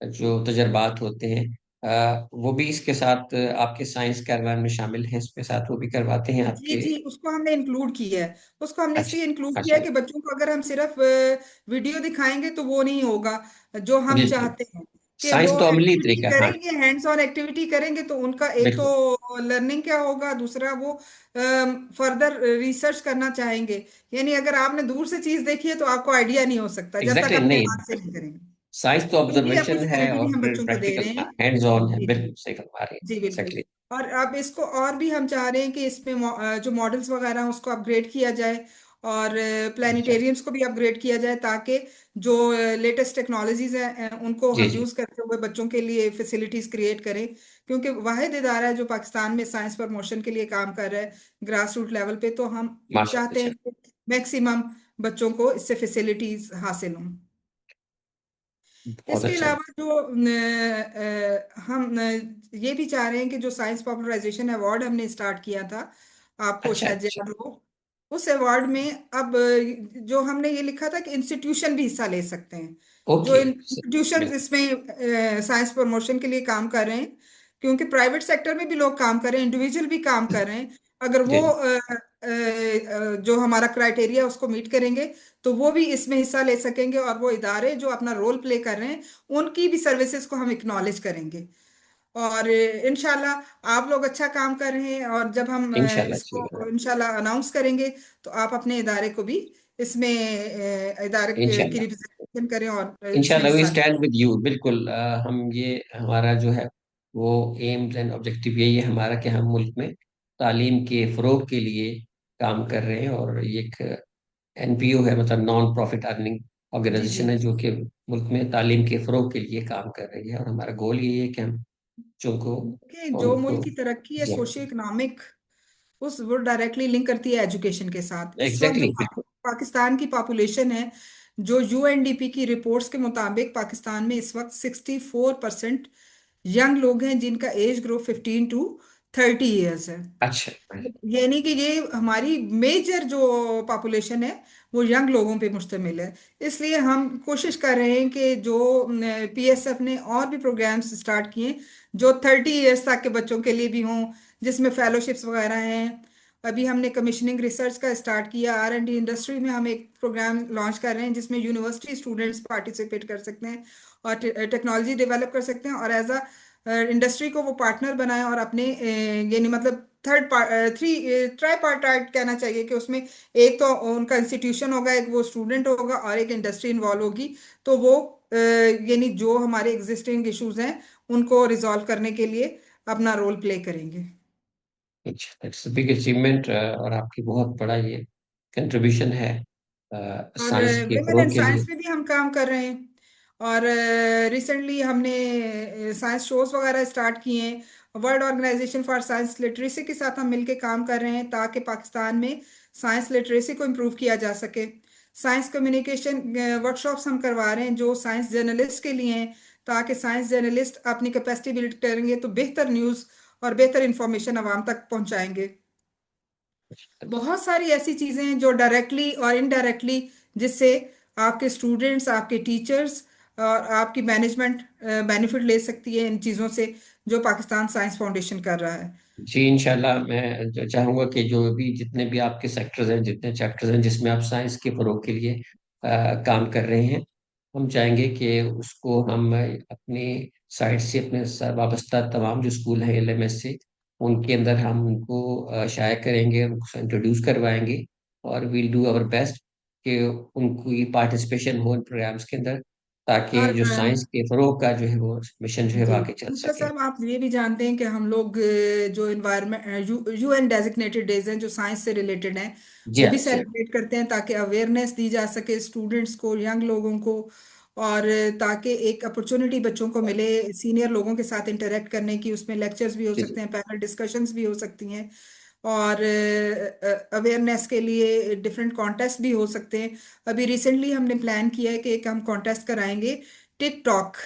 जो तजर्बात होते हैं, वो भी इसके साथ आपके साइंस कैरवान में शामिल हैं, इसके साथ वो भी करवाते हैं जी आपके। जी, उसको हमने इंक्लूड किया है। उसको हमने अच्छा। इसलिए इंक्लूड किया अच्छा। है कि बच्चों को अगर हम सिर्फ वीडियो दिखाएंगे तो वो नहीं होगा जो हम बिल्कुल। चाहते हैं। कि वो साइंस तो अमली एक्टिविटी तरीका, हाँ। करेंगे, हैंड्स ऑन एक्टिविटी करेंगे तो उनका एक बिल्कुल। तो लर्निंग क्या होगा, दूसरा वो फर्दर रिसर्च करना चाहेंगे। यानी अगर आपने दूर से चीज देखी है तो आपको आइडिया नहीं हो सकता जब तक एग्जैक्टली, अपने नहीं। हाथ से नहीं करेंगे। साइंस तो तो ये ऑब्जर्वेशन है अपॉर्चुनिटी और भी हम फिर बच्चों को दे प्रैक्टिकल, रहे हाँ, हैं। हैंड्स ऑन है, जी बिल्कुल सही फरमा रहे हैं। जी बिल्कुल। एग्जैक्टली। और अब इसको और भी हम चाह रहे हैं कि इसमें जो मॉडल्स वगैरह हैं उसको अपग्रेड किया जाए। और अच्छा। प्लानिटेरियम्स को भी अपग्रेड किया जाए, ताकि जो लेटेस्ट टेक्नोलॉजीज हैं उनको जी हम जी। यूज़ करते हुए बच्चों के लिए फैसिलिटीज़ क्रिएट करें। क्योंकि वाहिद इदारा है जो पाकिस्तान में साइंस प्रमोशन के लिए काम कर रहा है ग्रास रूट लेवल पे। तो हम चाहते माशा। हैं कि मैक्सिमम बच्चों को इससे फैसिलिटीज़ हासिल हों। बहुत इसके अच्छा। अलावा जो हम ये भी चाह रहे हैं कि जो साइंस पॉपुलराइजेशन अवार्ड हमने स्टार्ट किया था, आपको अच्छा शायद अच्छा। याद हो, उस अवार्ड में अब जो हमने ये लिखा था कि इंस्टीट्यूशन भी हिस्सा ले सकते हैं। जो ओके। इंस्टीट्यूशंस बिल्कुल। इसमें साइंस प्रमोशन के लिए काम कर रहे हैं, क्योंकि प्राइवेट सेक्टर में भी लोग काम कर रहे हैं, इंडिविजुअल भी काम कर रहे हैं। अगर वो जी। जो हमारा क्राइटेरिया उसको मीट करेंगे तो वो भी इसमें हिस्सा ले सकेंगे। और वो इदारे जो अपना रोल प्ले कर रहे हैं उनकी भी सर्विसेज को हम एक्नॉलेज करेंगे। और इंशाल्लाह आप लोग अच्छा काम कर रहे हैं, और जब हम इंशाल्लाह इसको चलेगा। इंशाल्लाह अनाउंस करेंगे तो आप अपने इदारे को भी इसमें इदारे की इंशाल्लाह। रिप्रेजेंटेशन करें और इसमें इंशाल्लाह वी हिस्सा लें। स्टैंड विद यू, बिल्कुल। हम ये हमारा जो है वो एम्स एंड ऑब्जेक्टिव यही है हमारा कि हम मुल्क में तालीम के फरोग के लिए काम कर रहे हैं, और ये एक NPO है, मतलब नॉन प्रॉफिट अर्निंग जी जी। ऑर्गेनाइजेशन है, जो कि मुल्क में तालीम के फरोग के लिए काम कर रही है, और हमारा गोल यही है कि हम बच्चों को देखिए, और जो उनको। मुल्क की तरक्की है जी। सोशियो इकोनॉमिक, उस वो डायरेक्टली लिंक करती है एजुकेशन के साथ। इस वक्त जो एग्जैक्टली, बिल्कुल। पाकिस्तान की पॉपुलेशन है, जो UNDP की रिपोर्ट्स के मुताबिक पाकिस्तान में इस वक्त 64% यंग लोग हैं जिनका एज ग्रुप 15 to 30 ईयर्स है। अच्छा। यानी कि ये हमारी मेजर जो पॉपुलेशन है वो यंग लोगों पे मुश्तमिल है। इसलिए हम कोशिश कर रहे हैं कि जो PSF ने और भी प्रोग्राम्स स्टार्ट किए जो 30 ईयर्स तक के बच्चों के लिए भी हों, जिसमें फेलोशिप्स वगैरह हैं। अभी हमने कमीशनिंग रिसर्च का स्टार्ट किया। R&D इंडस्ट्री में हम एक प्रोग्राम लॉन्च कर रहे हैं जिसमें यूनिवर्सिटी स्टूडेंट्स पार्टिसिपेट कर सकते हैं और टेक्नोलॉजी डेवलप कर सकते हैं, और एज अ इंडस्ट्री को वो पार्टनर बनाए और अपने यानी मतलब थर्ड थ्री ट्राईपार्टाइट कहना चाहिए कि उसमें एक तो उनका इंस्टीट्यूशन होगा, एक वो स्टूडेंट होगा और एक इंडस्ट्री इन्वॉल्व होगी। तो वो यानी जो हमारे एग्जिस्टिंग इश्यूज हैं उनको रिजॉल्व करने के लिए अपना रोल प्ले करेंगे। इट्स बिग अचीवमेंट, और आपकी बहुत बड़ा ये कंट्रीब्यूशन है और साइंस के विमेन इन फरोग के साइंस लिए। में भी हम काम कर रहे हैं। और रिसेंटली हमने साइंस शोज वगैरह स्टार्ट किए हैं। World organisation for science literacy के साथ हम मिलकर काम कर रहे हैं ताकि पाकिस्तान में साइंस लिटरेसी को इम्प्रूव किया जा सके। साइंस कम्युनिकेशन वर्कशॉप्स हम करवा रहे हैं जो साइंस जर्नलिस्ट के लिए हैं, ताकि साइंस जर्नलिस्ट अपनी कैपेसिटी बिल्ड करेंगे तो बेहतर न्यूज़ और बेहतर इंफॉर्मेशन आवाम तक पहुंचाएंगे। बहुत सारी ऐसी चीजें हैं जो डायरेक्टली और इनडायरेक्टली, जिससे आपके स्टूडेंट्स, आपके टीचर्स और आपकी मैनेजमेंट बेनिफिट ले सकती है इन चीज़ों से, जो पाकिस्तान साइंस फाउंडेशन कर रहा है। जी इंशाल्लाह, मैं चाहूंगा कि जो भी जितने भी आपके सेक्टर्स हैं, जितने चैप्टर्स हैं जिसमें आप साइंस के फरोग के लिए काम कर रहे हैं, हम चाहेंगे कि उसको हम अपनी साइड से, अपने वाबस्ता तमाम जो स्कूल हैं LMS से, उनके अंदर हम उनको शाया करेंगे, उनको इंट्रोड्यूस करवाएंगे, और वील डू आवर बेस्ट कि उनको ये पार्टिसिपेशन हो इन प्रोग्राम्स के अंदर, ताकि और जो साइंस के फरोग का जो है वो मिशन जो है वो जी, आगे चल दूसरा सके। साहब, आप ये भी जानते हैं कि हम लोग जो इन्वायरमेंट UN डेजिग्नेटेड डेज हैं जो साइंस से रिलेटेड हैं, जी वो हाँ, भी जी हाँ। सेलिब्रेट करते हैं ताकि अवेयरनेस दी जा सके स्टूडेंट्स को, यंग लोगों को। और ताकि एक अपॉर्चुनिटी बच्चों को मिले सीनियर लोगों के साथ इंटरेक्ट करने की। उसमें लेक्चर्स भी हो जी जी। सकते हैं, पैनल डिस्कशंस भी हो सकती हैं, और अवेयरनेस के लिए डिफरेंट कॉन्टेस्ट भी हो सकते हैं। अभी रिसेंटली हमने प्लान किया है कि एक हम कॉन्टेस्ट कराएंगे टिकटॉक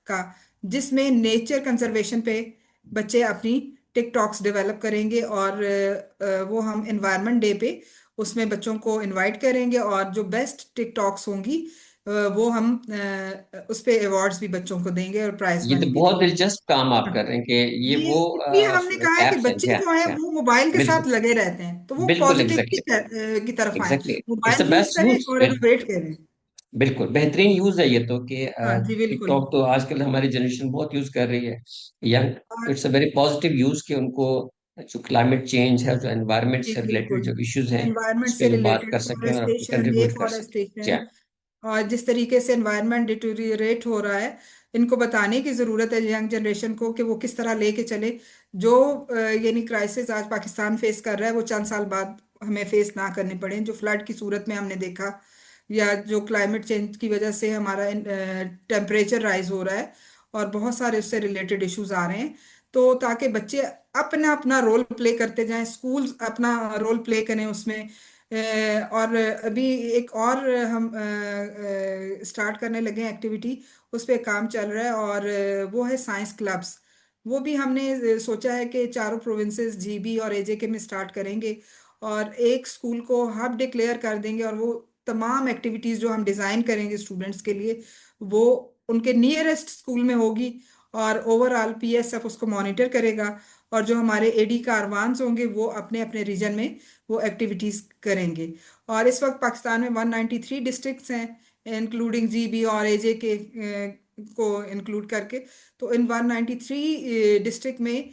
का, जिसमें नेचर कंजर्वेशन पे बच्चे अपनी टिकटॉक्स डेवलप करेंगे। और वो हम एनवायरनमेंट डे पे उसमें बच्चों को इनवाइट करेंगे, और जो बेस्ट टिकटॉक्स होंगी वो हम उस पे अवार्ड्स भी बच्चों को देंगे और प्राइज ये तो मनी भी बहुत देंगे। दिलचस्प काम आप हाँ। कर रहे हैं कि ये जी, वो इसलिए हमने कहा है कि एप्स हैं। बच्चे जी हाँ, जो हैं जी हाँ। वो मोबाइल के साथ बिल्कुल, लगे रहते हैं, तो वो बिल्कुल, पॉजिटिविटी एग्जैक्टली, की तरफ आए, exactly. It's the mobile use best करें यूज। और इनोवेट करें। बिल्कुल बेहतरीन यूज है ये तो, कि हाँ जी, बिल्कुल। टिकटॉक तो आजकल हमारी जनरेशन बहुत यूज कर रही है, यंग। तो और it's a very positive use कि उनको जो क्लाइमेट चेंज है, जो एनवायरनमेंट जी से रिलेटेड बिल्कुल, जो इश्यूज हैं, एनवायरनमेंट उस पर से वो बात रिलेटेड कर सकें और अपनी फॉरेस्टेशन, कंट्रीब्यूट कर सकें। जी डिफॉरेस्टेशन, हाँ। और जिस तरीके से एनवायरनमेंट डिटोरिएट हो रहा है, इनको बताने की ज़रूरत है यंग जनरेशन को कि वो किस तरह लेके चले। जो यानी क्राइसिस आज पाकिस्तान फेस कर रहा है वो चंद साल बाद हमें फेस ना करने पड़े, जो फ्लड की सूरत में हमने देखा, या जो क्लाइमेट चेंज की वजह से हमारा टेम्परेचर राइज हो रहा है, और बहुत सारे उससे रिलेटेड इश्यूज आ रहे हैं। तो ताकि बच्चे अपना अपना रोल प्ले करते जाएं, स्कूल अपना रोल प्ले करें उसमें। और अभी एक और हम स्टार्ट करने लगे हैं एक्टिविटी, उस पे काम चल रहा है, और वो है साइंस क्लब्स। वो भी हमने सोचा है कि चारों प्रोविंसेस GB और AJK में स्टार्ट करेंगे, और एक स्कूल को हब डिक्लेयर कर देंगे, और वो तमाम एक्टिविटीज़ जो हम डिज़ाइन करेंगे स्टूडेंट्स के लिए, वो उनके नियरेस्ट स्कूल में होगी। और ओवरऑल PSF उसको मॉनिटर करेगा, और जो हमारे AD कारवान्स होंगे वो अपने अपने रीजन में वो एक्टिविटीज़ करेंगे। और इस वक्त पाकिस्तान में 193 डिस्ट्रिक्ट्स हैं, इंक्लूडिंग GB और AJK को इंक्लूड करके। तो इन 193 डिस्ट्रिक्ट में,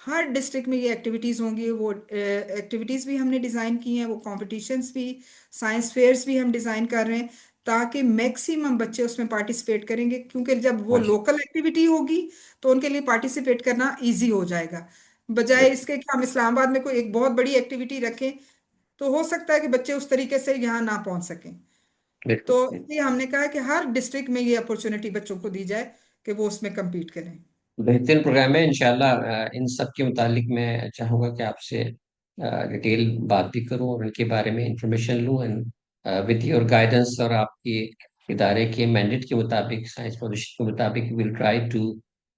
हर डिस्ट्रिक्ट में ये एक्टिविटीज़ होंगी। वो एक्टिविटीज़ भी हमने डिज़ाइन की हैं, वो कॉम्पिटिशन्स भी, साइंस फेयर्स भी हम डिज़ाइन कर रहे हैं, ताकि मैक्सिमम बच्चे उसमें पार्टिसिपेट करेंगे, क्योंकि जब वो हाँ जी। लोकल एक्टिविटी होगी तो उनके लिए पार्टिसिपेट करना इजी हो जाएगा। बजाय बिल्कुल, इसके कि हम इस्लामाबाद में कोई एक बहुत बड़ी एक्टिविटी रखें, तो हो सकता है कि बच्चे उस तरीके से यहाँ ना पहुंच सकें। तो बिल्कुल। इसलिए हमने कहा कि हर डिस्ट्रिक्ट में ये अपॉर्चुनिटी बच्चों को दी जाए कि वो उसमें compete करें। बेहतरीन प्रोग्राम है इंशाल्लाह। इन सब के मुतालिक मैं चाहूँगा कि आपसे डिटेल बात भी करूँ और इनके बारे में इंफॉर्मेशन लूँ, एंड विद योर गाइडेंस और आपके इदारे के मैंडेट के मुताबिक, साइंस फाउंडेशन के मुताबिक, will try to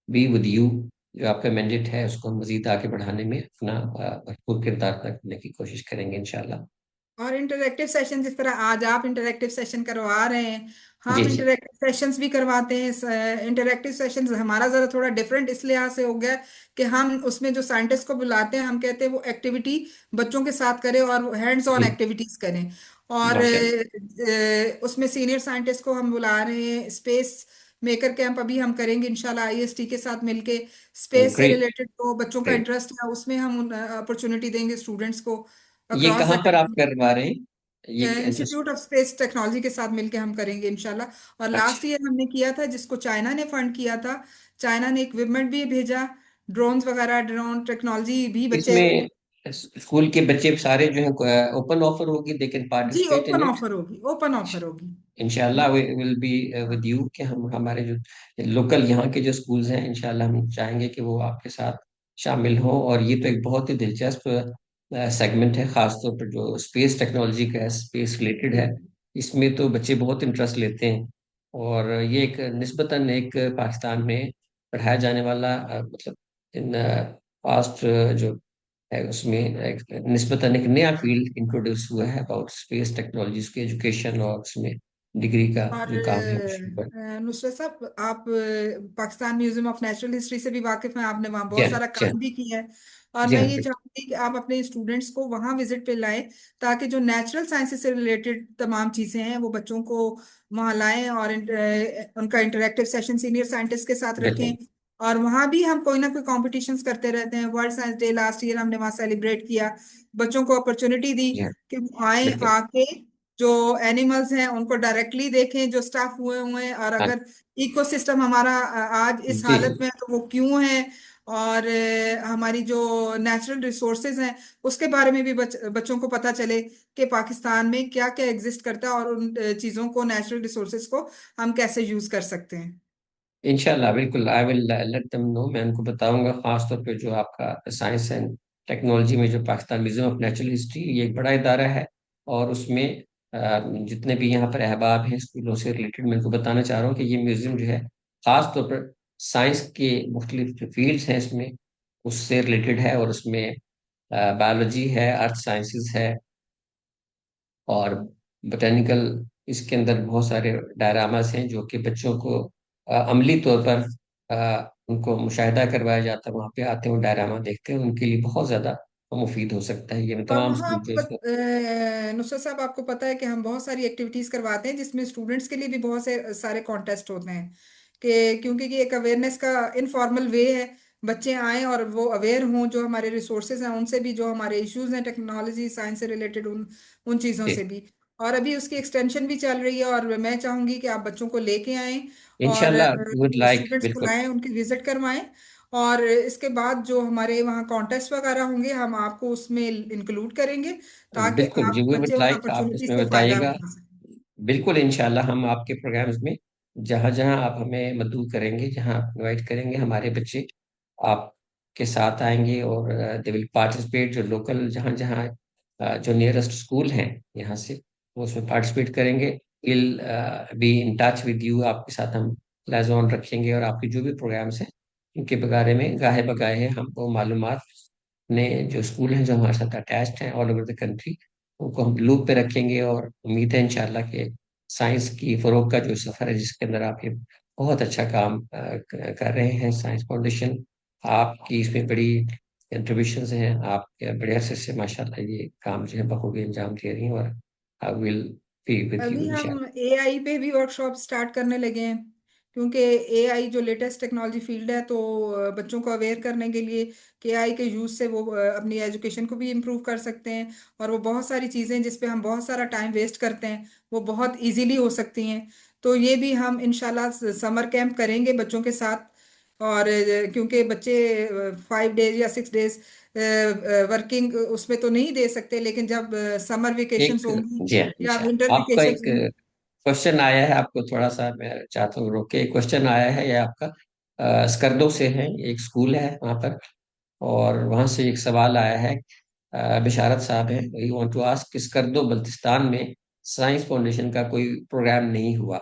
be with you. जो आपका मैंडेट है उसको हम मजीद आगे बढ़ाने में अपना भरपूर किरदार अदा करने की कोशिश करेंगे इंशाल्लाह। और इंटरेक्टिव सेशन जिस तरह आज आप इंटरेक्टिव सेशन करवा रहे हैं, जी हम जी। इंटरेक्टिव सेशंस भी करवाते हैं। इंटरेक्टिव सेशंस हमारा जरा थोड़ा डिफरेंट इस लिहाज से हो गया कि हम उसमें जो साइंटिस्ट को बुलाते हैं, हम कहते हैं वो एक्टिविटी बच्चों के साथ करें और हैंड्स ऑन जी एक्टिविटीज करें। और माशाल्लाह। उसमें सीनियर साइंटिस्ट को हम बुला रहे हैं। स्पेस मेकर कैंप अभी हम करेंगे इंशाल्लाह आईएसटी के साथ मिलके। स्पेस से ग्रेट। रिलेटेड जो बच्चों का ग्रेट। इंटरेस्ट है उसमें हम अपॉर्चुनिटी देंगे स्टूडेंट्स को ये अक्रॉस कहाँ द पर आप कंट्री। करवा रहे हैं ये जिस? इंस्टीट्यूट ऑफ स्पेस टेक्नोलॉजी के साथ मिलके हम करेंगे इंशाल्लाह। और अच्छा। लास्ट ईयर हमने किया था जिसको चाइना ने फंड किया था। चाइना ने इक्विपमेंट भी भेजा, ड्रोन्स वगैरह, ड्रोन टेक्नोलॉजी भी बच्चे। इसमें स्कूल के बच्चे सारे जो है ओपन ऑफर होगी, दे कैन जी participate in open it? Offer होगी, ओपन ऑफर होगी। इंशाल्लाह जी विल बी विद हाँ। यू, कि हम हमारे जो लोकल यहाँ के जो स्कूल्स हैं, इंशाल्लाह हम चाहेंगे कि वो आपके साथ शामिल हों। और ये तो एक बहुत ही दिलचस्प सेगमेंट है, खासतौर पर जो स्पेस टेक्नोलॉजी का है, स्पेस रिलेटेड है। जी इसमें तो बच्चे बहुत इंटरेस्ट लेते हैं। और ये एक निस्बतन एक पाकिस्तान में पढ़ाया जाने वाला मतलब इन पास्ट जो है उसमें एक निस्बतन एक नया फील्ड इंट्रोड्यूस हुआ है अबाउट स्पेस टेक्नोलॉजीज के एजुकेशन, और उसमें डिग्री का और जो काम है वो शुरू है। नुसरत साहब, आप Pakistan museum of natural history से भी वाकिफ हैं, आपने वहाँ जी बहुत हाँ। सारा जी हाँ। काम भी किया है। और जी मैं हाँ ये बिल्कुल। चाहूंगी कि आप अपने स्टूडेंट्स को वहाँ विजिट पे लाएं, ताकि जो नेचुरल साइंसेज से रिलेटेड तमाम चीज़ें हैं वो बच्चों को वहाँ लाएं। और उनका इंटरेक्टिव सेशन सीनियर साइंटिस्ट के साथ रखें। बिल्कुल। और वहाँ भी हम कोई ना कोई कॉम्पिटिशन्स करते रहते हैं। World science day last year हमने वहाँ सेलिब्रेट किया, बच्चों को अपॉर्चुनिटी दी जी हाँ कि वो आए, बिल्कुल। आके जो एनिमल्स हैं उनको डायरेक्टली देखें जो स्टाफ हुए हुए हैं। और हाँ अगर इकोसिस्टम हमारा आज इस जी हालत जी। में है तो वो क्यों है। और हमारी जो नेचुरल रिसोर्सेज हैं उसके बारे में भी बच्चों को पता चले कि पाकिस्तान में क्या क्या एग्जिस्ट करता है, और उन चीज़ों को, नेचुरल रिसोर्सेज को हम कैसे यूज कर सकते हैं। इंशाल्लाह बिल्कुल, I will let them know. मैं उनको बताऊंगा, खास तौर पे जो आपका साइंस एंड टेक्नोलॉजी में जो Pakistan museum of natural history, ये एक बड़ा इदारा है। और उसमें जितने भी यहाँ पर अहबाब हैं स्कूलों से रिलेटेड, मैं उनको बताना चाह रहा हूँ कि ये म्यूजियम जो है, खास तौर पर साइंस के मुख्तलिफ फील्ड्स हैं इसमें, उससे रिलेटेड है। और उसमें बायोलॉजी है, अर्थ साइंसेज है, और बोटेनिकल, इसके अंदर बहुत सारे डायरामास हैं जो कि बच्चों को अमली तौर पर उनको मुशाहिदा करवाया जाता है। वहाँ पे आते हैं, वो डायरामा देखते हैं, उनके लिए बहुत ज़्यादा मुफीद हो सकता है। ये मैं और तमाम वहाँ स्कूल आपको पे इसको। नुसरत साहब, आपको पता है कि हम बहुत सारी एक्टिविटीज करवाते हैं जिसमें स्टूडेंट्स के लिए भी बहुत से सारे कॉन्टेस्ट होते हैं। क्योंकि ये एक अवेयरनेस का इनफॉर्मल वे है। बच्चे आए और वो अवेयर हों जो हमारे रिसोर्सेज हैं उनसे भी, जो हमारे इश्यूज हैं टेक्नोलॉजी साइंस से रिलेटेड, उन उन चीज़ों से जी भी। और अभी उसकी एक्सटेंशन भी चल रही है, और मैं चाहूंगी कि आप बच्चों को लेके आएं और इंशाल्लाह वुड लाइक, स्टूडेंट्स को बिल्कुल। लाएं, उनकी विजिट करवाएं। और इसके बाद जो हमारे वहाँ कॉन्टेस्ट वगैरह होंगे हम आपको उसमें इंक्लूड करेंगे, ताकि बिल्कुल जी, आप वी वुड बच्चे उन लाइक, आप अपॉर्चुनिटी इसमें से फायदा बताइएगा। उठा सकें। बिल्कुल इंशाल्लाह, हम आपके प्रोग्राम्स में जहाँ जहाँ आप हमें मदऊ करेंगे, जहाँ आप इनवाइट करेंगे, हमारे बच्चे आपके साथ आएंगे। और दे विल पार्टिसिपेट, जो लोकल जहाँ जहाँ जो नियरेस्ट स्कूल हैं यहाँ से, वो उसमें पार्टिसिपेट करेंगे। Will be in touch with you, आपके साथ हम क्लास ऑन रखेंगे। और आपके जो भी प्रोग्राम्स हैं उनके बारे में गाहे बगाहे हमको मालूमात, ने जो स्कूल हैं जो हमारे साथ अटैच्ड हैं ऑल ओवर द कंट्री, उनको हम लूप पे रखेंगे। और उम्मीद है इंशाल्लाह कि साइंस की फरोग का जो सफर है, जिसके अंदर आप ये बहुत अच्छा काम कर रहे हैं, साइंस फाउंडेशन, आपकी इसमें बड़ी कंट्रीब्यूशन हैं। आप बड़े अरसे से माशाल्लाह ये काम जो है बखूबी अंजाम दे रही हैं। और I will be with you अभी इंशाल्लाह। हम एआई पे भी वर्कशॉप स्टार्ट करने लगे हैं, क्योंकि एआई जो लेटेस्ट टेक्नोलॉजी फील्ड है, तो बच्चों को अवेयर करने के लिए कि एआई के यूज से वो अपनी एजुकेशन को भी इम्प्रूव कर सकते हैं। और वो बहुत सारी चीज़ें जिस पे हम बहुत सारा टाइम वेस्ट करते हैं वो बहुत इजीली हो सकती हैं। तो ये भी हम इंशाल्लाह समर कैंप करेंगे बच्चों के साथ। और क्योंकि बच्चे 5 डेज या 6 डेज वर्किंग उसमें तो नहीं दे सकते, लेकिन जब समर वेकेशंस एक, होंगी जी हाँ या विंटर इंशाल्लाह, आपका वेकेशन एक होंगी। क्वेश्चन आया है, आपको थोड़ा सा मैं चाहता हूँ रोक के। एक क्वेश्चन आया है, ये आपका स्कर्दो से है, एक स्कूल है वहाँ पर। और वहां से एक सवाल आया है, बिशारत साहब है, you want to ask, Skardu Baltistan में साइंस फाउंडेशन का कोई प्रोग्राम नहीं हुआ,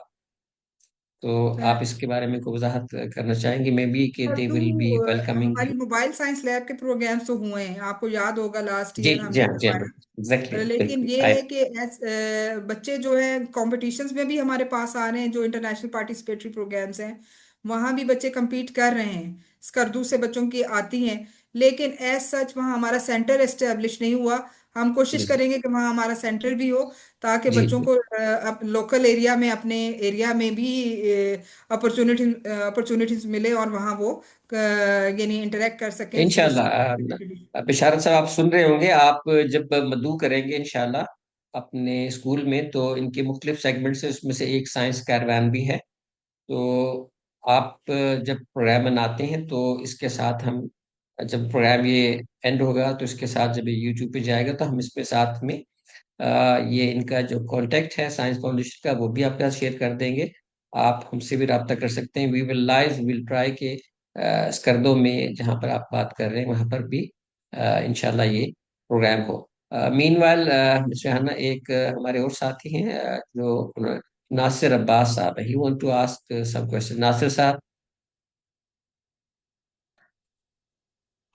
तो आप इसके बारे में कोई वजाहत करना चाहेंगे, मे बी कि और दे टू विल बी वेलकमिंग हमारी यू? मोबाइल साइंस लैब के प्रोग्राम्स तो हुए हैं, आपको याद होगा लास्ट जी ईयर जी हमने हाँ जी हाँ, करवाया। एग्जैक्टली लेकिन बिल्कुल ये आई। है कि बच्चे जो है कॉम्पिटिशन्स में भी हमारे पास आ रहे हैं, जो इंटरनेशनल पार्टिसिपेटरी प्रोग्राम्स हैं वहाँ भी बच्चे compete कर रहे हैं। स्कर्दू से बच्चों की आती हैं, लेकिन एज सच वहाँ हमारा सेंटर एस्टेब्लिश नहीं हुआ। हम कोशिश जी करेंगे कि वहाँ हमारा सेंटर भी हो, ताकि जी बच्चों जी। को लोकल एरिया में, अपने एरिया में भी अपॉर्चुनिटीज मिले और वहाँ वो यानी इंटरेक्ट कर सकें इस इंशाल्लाह बिशारत साहब, आप सुन रहे होंगे, आप जब मदू करेंगे इंशाल्लाह अपने स्कूल में, तो इनके मुख्तलिफ सेगमेंट्स है, उसमें से एक साइंस कैरवान भी है। तो आप जब प्रोग्राम मनाते हैं तो इसके साथ हम, जब प्रोग्राम ये एंड होगा तो इसके साथ जब ये यूट्यूब पे जाएगा तो हम इसमें साथ में ये इनका जो कांटेक्ट है साइंस फाउंडेशन का वो भी आपके साथ शेयर कर देंगे। आप हमसे भी रब्ता कर सकते हैं। We will live will try के स्कर्दो में जहाँ पर आप बात कर रहे हैं वहाँ पर भी इंशाल्लाह ये प्रोग्राम हो। मीनवाइल शहाना, एक हमारे और साथी हैं जो नासिर अब्बास साहब है, he want to ask some question. Nasir Sahab,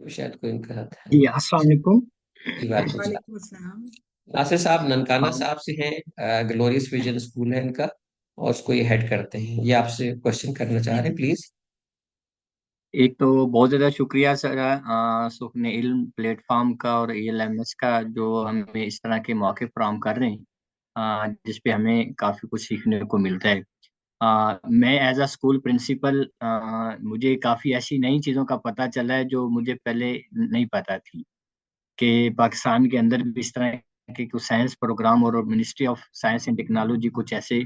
तो शायद कोई इनका साथ है। जी अस्सलाम वालेकुम। जी वालेकुम सलाम। वालेकुम अस्सलाम। नासिर साहब ननकाना हाँ, साहब से हैं, ग्लोरियस विजन स्कूल है इनका, और उसको ये हेड करते हैं। ये आपसे क्वेश्चन करना चाह जी रहे हैं, जी। प्लीज। एक तो बहुत ज़्यादा शुक्रिया सर, सुखने इल्म प्लेटफॉर्म का और ELMS का, जो हमें इस तरह के मौके फराहम कर रहे हैं, जिस पे हमें काफ़ी कुछ सीखने को मिलता है। मैं एज अ स्कूल प्रिंसिपल, मुझे काफ़ी ऐसी नई चीज़ों का पता चला है जो मुझे पहले नहीं पता थी, कि पाकिस्तान के अंदर भी इस तरह के कुछ साइंस प्रोग्राम और ministry of science and technology कुछ ऐसे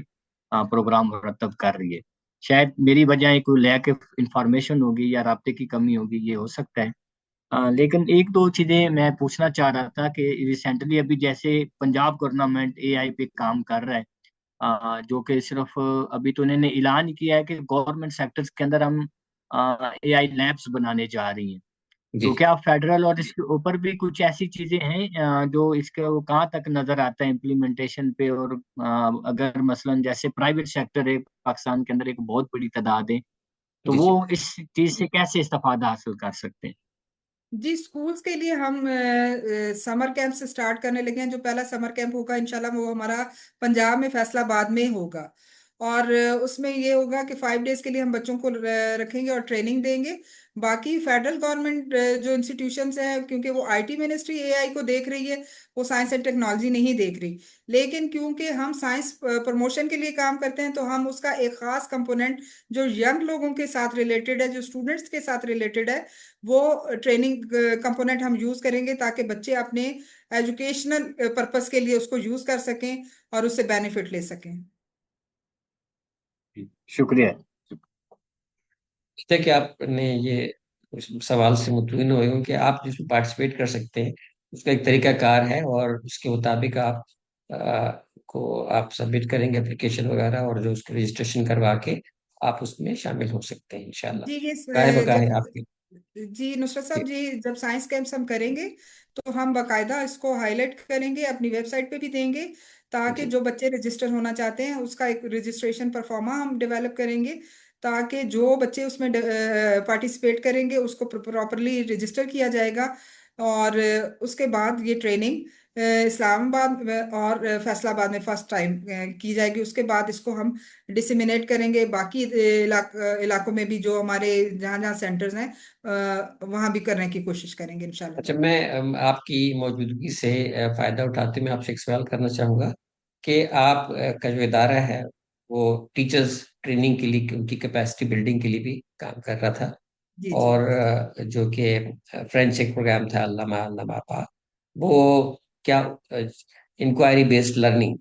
प्रोग्राम मुरतब कर रही है। शायद मेरी वजह कोई लैक ऑफ इंफॉर्मेशन होगी या राब्ते की कमी होगी, ये हो सकता है। लेकिन एक दो चीजें मैं पूछना चाह रहा था कि रिसेंटली अभी जैसे पंजाब गवर्नमेंट AI पे काम कर रहा है, जो कि सिर्फ अभी तो उन्होंने ऐलान किया है कि गवर्नमेंट सेक्टर्स के अंदर हम AI लैब्स बनाने जा रही हैं। जी तो क्या फेडरल और इसके ऊपर भी कुछ ऐसी चीजें हैं जो इसके वो कहाँ तक नजर आता है इम्प्लीमेंटेशन पे, और अगर मसलन जैसे प्राइवेट सेक्टर है पाकिस्तान के अंदर एक बहुत बड़ी तादाद है, तो जी वो जी। इस चीज से कैसे इस्तेफादा हासिल कर सकते हैं? जी, स्कूल्स के लिए हम समर कैंप से स्टार्ट करने लगे हैं। जो पहला समर कैंप होगा इंशाल्लाह वो हमारा पंजाब में फैसलाबाद में होगा। और उसमें ये होगा कि 5 डेज के लिए हम बच्चों को रखेंगे और ट्रेनिंग देंगे। बाकी फेडरल गवर्नमेंट जो इंस्टीट्यूशंस हैं, क्योंकि वो IT मिनिस्ट्री AI को देख रही है, वो साइंस एंड टेक्नोलॉजी नहीं देख रही। लेकिन क्योंकि हम साइंस प्रमोशन के लिए काम करते हैं, तो हम उसका एक खास कंपोनेंट जो यंग लोगों के साथ रिलेटेड है, जो स्टूडेंट्स के साथ रिलेटेड है, वो ट्रेनिंग कंपोनेंट हम यूज करेंगे, ताकि बच्चे अपने एजुकेशनल पर्पस के लिए उसको यूज कर सकें और उससे बेनिफिट ले सकें। शुक्रिया। ठीक है कि आपने ये उस सवाल से मुतमिन हुए हो कि आप जिसमें पार्टिसिपेट कर सकते हैं, उसका एक तरीकाकार है, और उसके मुताबिक आप को आप सबमिट करेंगे एप्लीकेशन वगैरह, और जो उसके रजिस्ट्रेशन करवा के आप उसमें शामिल हो सकते हैं इंशाल्लाह। जी ये काहे जब बकाए आपके। जी नुसरत साहब जी जी, जब साइंस कैंप्स हम करेंगे तो हम बाकायदा इसको हाईलाइट करेंगे, अपनी वेबसाइट पे भी देंगे, ताकि जी जो बच्चे रजिस्टर होना चाहते हैं उसका एक रजिस्ट्रेशन परफॉर्मा हम डेवलप करेंगे, ताकि जो बच्चे उसमें पार्टिसिपेट करेंगे उसको प्रॉपरली रजिस्टर किया जाएगा। और उसके बाद ये ट्रेनिंग इस्लामाबाद और फैसलाबाद में फर्स्ट टाइम की जाएगी। उसके बाद इसको हम डिसिमिनेट करेंगे बाकी इलाकों में भी, जो हमारे जहाँ जहाँ सेंटर्स हैं वहाँ भी करने की कोशिश करेंगे इंशाल्लाह अच्छा, ताला। मैं आपकी मौजूदगी से फायदा उठाते मैं आपसे एक सवाल करना चाहूंगा कि आप का जो इदारा है वो टीचर्स ट्रेनिंग के लिए, उनकी कैपेसिटी बिल्डिंग के लिए भी काम कर रहा था, जी जी। और जो कि फ्रेंच एक प्रोग्राम था अल्लामा अल्लामा पा, वो क्या इंक्वायरी बेस्ड लर्निंग,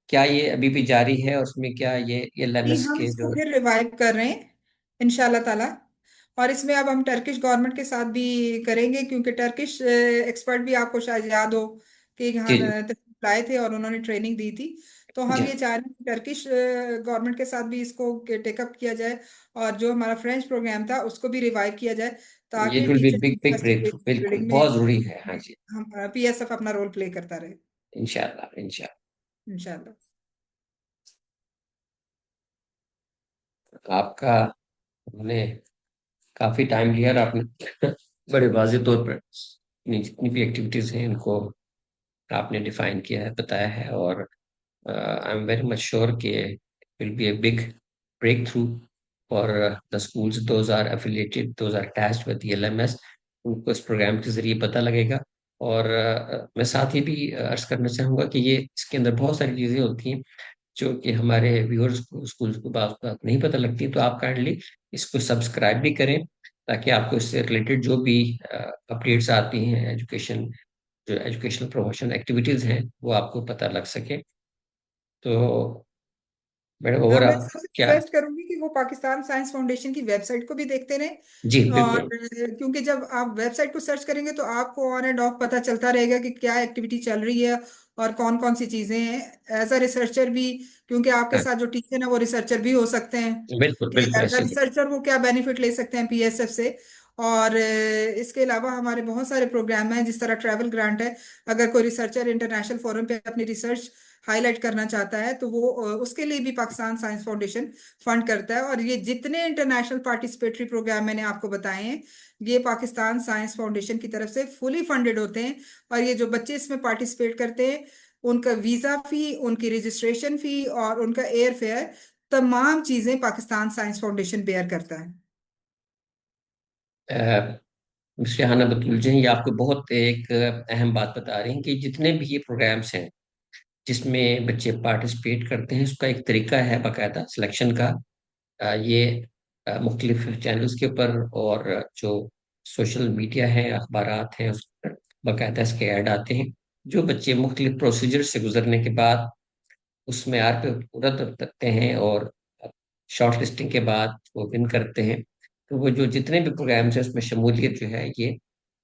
क्या ये अभी भी जारी है? उसमें क्या ये जी LMS हम के इसको जो। फिर रिवाइव कर रहे हैं इंशाल्लाह ताला। और इसमें अब हम टर्किश गवर्नमेंट के साथ भी करेंगे, क्योंकि टर्किश एक्सपर्ट भी आपको शायद याद हो कि यहाँ जी जी तशरीफ लाए थे और उन्होंने ट्रेनिंग दी थी। तो जी। हम ये चाह रहे हैं कि टर्किश गवर्नमेंट के साथ भी इसको टेकअप किया जाए, और जो हमारा फ्रेंच प्रोग्राम था उसको भी रिवाइव किया जाए, ये ताकि will be teacher big big breakthrough, capacity बिल्कुल बिल्डिंग बहुत जरूरी है, हाँ में जी। हम PSF अपना रोल प्ले करता रहे इंशाल्लाह, इंशाल्लाह। इंशाल्लाह। इंशाल्लाह। इंशाल्लाह। इंशाल्लाह। इंशाल्लाह। इंशाल्लाह। इंशाल्लाह। इंशाल्लाह। इंशाल्लाह। इंशाल्लाह। इंशाल्लाह। इंशाल्लाह। इंशाल्लाह। इंशाल्लाह। इंशाल्लाह। इंशाल्लाह। इंशाल्लाह। इंशाल्लाह। आपका हमने काफी टाइम लिया और आपने बड़े वाज़ेह तौर पर अपनी जितनी भी एक्टिविटीज हैं इनको आपने डिफाइन किया है, बताया है। और I am very much sure कि it will be a big breakthrough for the schools those are affiliated, those are attached with the LMS। उनको इस प्रोग्राम के जरिए पता लगेगा। और मैं साथ ही भी अर्ज करना चाहूँगा कि ये इसके अंदर बहुत सारी चीज़ें होती हैं जो कि हमारे व्यूअर्स को, स्कूल्स को बात बात नहीं पता लगती। तो आप काइंडली इसको सब्सक्राइब भी करें ताकि आपको इससे रिलेटेड जो भी अपडेट्स आती हैं, एजुकेशन जो एजुकेशनल प्रमोशन एक्टिविटीज़ हैं, वो आपको पता लग सके। तो मैडम ओवर मैं आप सबसे क्या। रिक्वेस्ट करूंगी कि वो पाकिस्तान साइंस फाउंडेशन की वेबसाइट को भी देखते रहें। जी और बिल्कुल। क्योंकि जब आप वेबसाइट को सर्च करेंगे तो आपको ऑन एंड ऑफ पता चलता रहेगा कि क्या एक्टिविटी चल रही है और कौन कौन सी चीजें हैं एज अ रिसर्चर भी। क्योंकि आपके हाँ, साथ जो टीचर है वो रिसर्चर भी हो सकते हैं, बिल्कुल कि बिल्कुल एज अ ऐसे ही। रिसर्चर वो क्या बेनिफिट ले सकते हैं पीएसएफ से। और इसके अलावा हमारे बहुत सारे प्रोग्राम हैं, जिस तरह ट्रैवल ग्रांट है। अगर कोई रिसर्चर इंटरनेशनल फोरम पे अपनी रिसर्च हाईलाइट करना चाहता है तो वो उसके लिए भी पाकिस्तान साइंस फाउंडेशन फंड करता है। और ये जितने इंटरनेशनल पार्टिसिपेटरी प्रोग्राम मैंने आपको बताए हैं, ये पाकिस्तान साइंस फाउंडेशन की तरफ से फुली फंडेड होते हैं। और ये जो बच्चे इसमें पार्टिसिपेट करते हैं, उनका वीजा फी, उनकी रजिस्ट्रेशन फी और उनका एयर फेयर, तमाम चीजें पाकिस्तान साइंस फाउंडेशन बेयर करता है। मिस्टर हाना बतूल जी, ये आपको बहुत एक अहम बात बता रही हैं कि जितने भी ये प्रोग्राम्स हैं जिसमें बच्चे पार्टिसिपेट करते हैं, उसका एक तरीका है बाकायदा सिलेक्शन का। ये मुख्तलिफ चैनल्स के ऊपर और जो सोशल मीडिया है, अखबारात हैं, उस पर बाकायदा इसके ऐड आते हैं। जो बच्चे मुख्तलिफ प्रोसीजर से गुजरने के बाद उस मेयार पे पूरा उतरते हैं और शॉर्ट लिस्टिंग के बाद वो विन करते हैं, तो वो जो जितने भी प्रोग्राम्स हैं उसमें शमूलियत जो है ये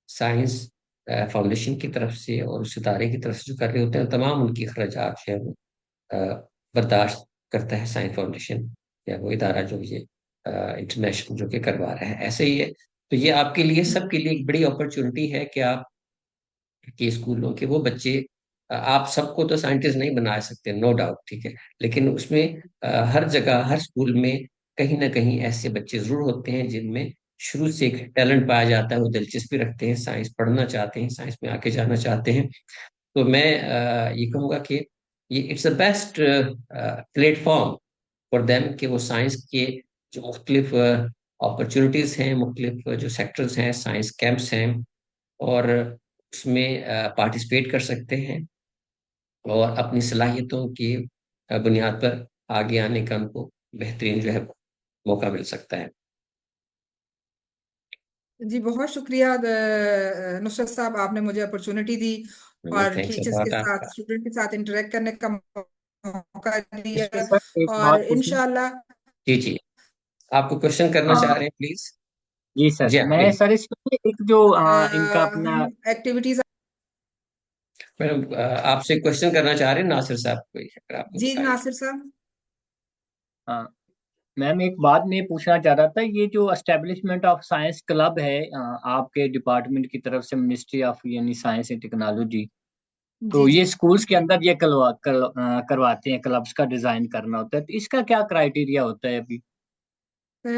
साइंस फाउंडेशन की तरफ से और उस इदारे की तरफ से जो कर रहे होते हैं, तमाम उनकी अखराजात जो है वो बर्दाश्त करता है साइंस फाउंडेशन या वो इदारा जो ये इंटरनेशनल जो कि करवा रहा है, ऐसे ही है। तो ये आपके लिए, सबके लिए एक बड़ी अपॉर्चुनिटी है कि आप के स्कूलों के वो बच्चे, आप सबको तो साइंटिस्ट नहीं बना सकते, नो डाउट, ठीक है। लेकिन उसमें हर जगह हर स्कूल में कहीं ना कहीं ऐसे बच्चे जरूर होते हैं जिनमें शुरू से एक टैलेंट पाया जाता है, वो दिलचस्पी रखते हैं, साइंस पढ़ना चाहते हैं, साइंस में आगे जाना चाहते हैं। तो मैं ये कहूँगा कि ये it's the best platform for them कि वो साइंस के जो मुख्तलिफ अपॉर्चुनिटीज हैं, मुख्तलिफ जो सेक्टर्स हैं, साइंस कैंप्स हैं, और उसमें पार्टिसिपेट कर सकते हैं और अपनी सलाहियतों की बुनियाद पर आगे आने का उनको बेहतरीन जो है मौका मिल सकता है। जी बहुत शुक्रिया नुसरत साहब, आपने मुझे अपॉर्चुनिटी दी और थैंक्स टीचर्स के अबाउट साथ, आपका। स्टूडेंट के साथ इंटरेक्ट करने का मौका इसमें दिया। सर एक और बात पूछूं? इंशाल्लाह जी जी, आपको क्वेश्चन करना चाह हाँ रहे हैं प्लीज। जी सर, जी हाँ मैं प्लीज। सर इसमें एक जो इनका अपना, हम एक्टिविटीज। मैडम आपसे क्वेश्चन करना चाह रहे हैं नासिर साहब, कोई अगर आपको जी बताएं। नासिर साहब। हाँ, मैम एक बात मैं पूछना चाह रहा था, ये जो एस्टेब्लिशमेंट ऑफ साइंस क्लब है आपके डिपार्टमेंट की तरफ से, मिनिस्ट्री ऑफ यानी साइंस एंड टेक्नोलॉजी, तो जी ये जी। स्कूल्स के अंदर ये करवाते हैं, क्लब्स का डिजाइन करना होता है, तो इसका क्या क्राइटेरिया होता है अभी? अ,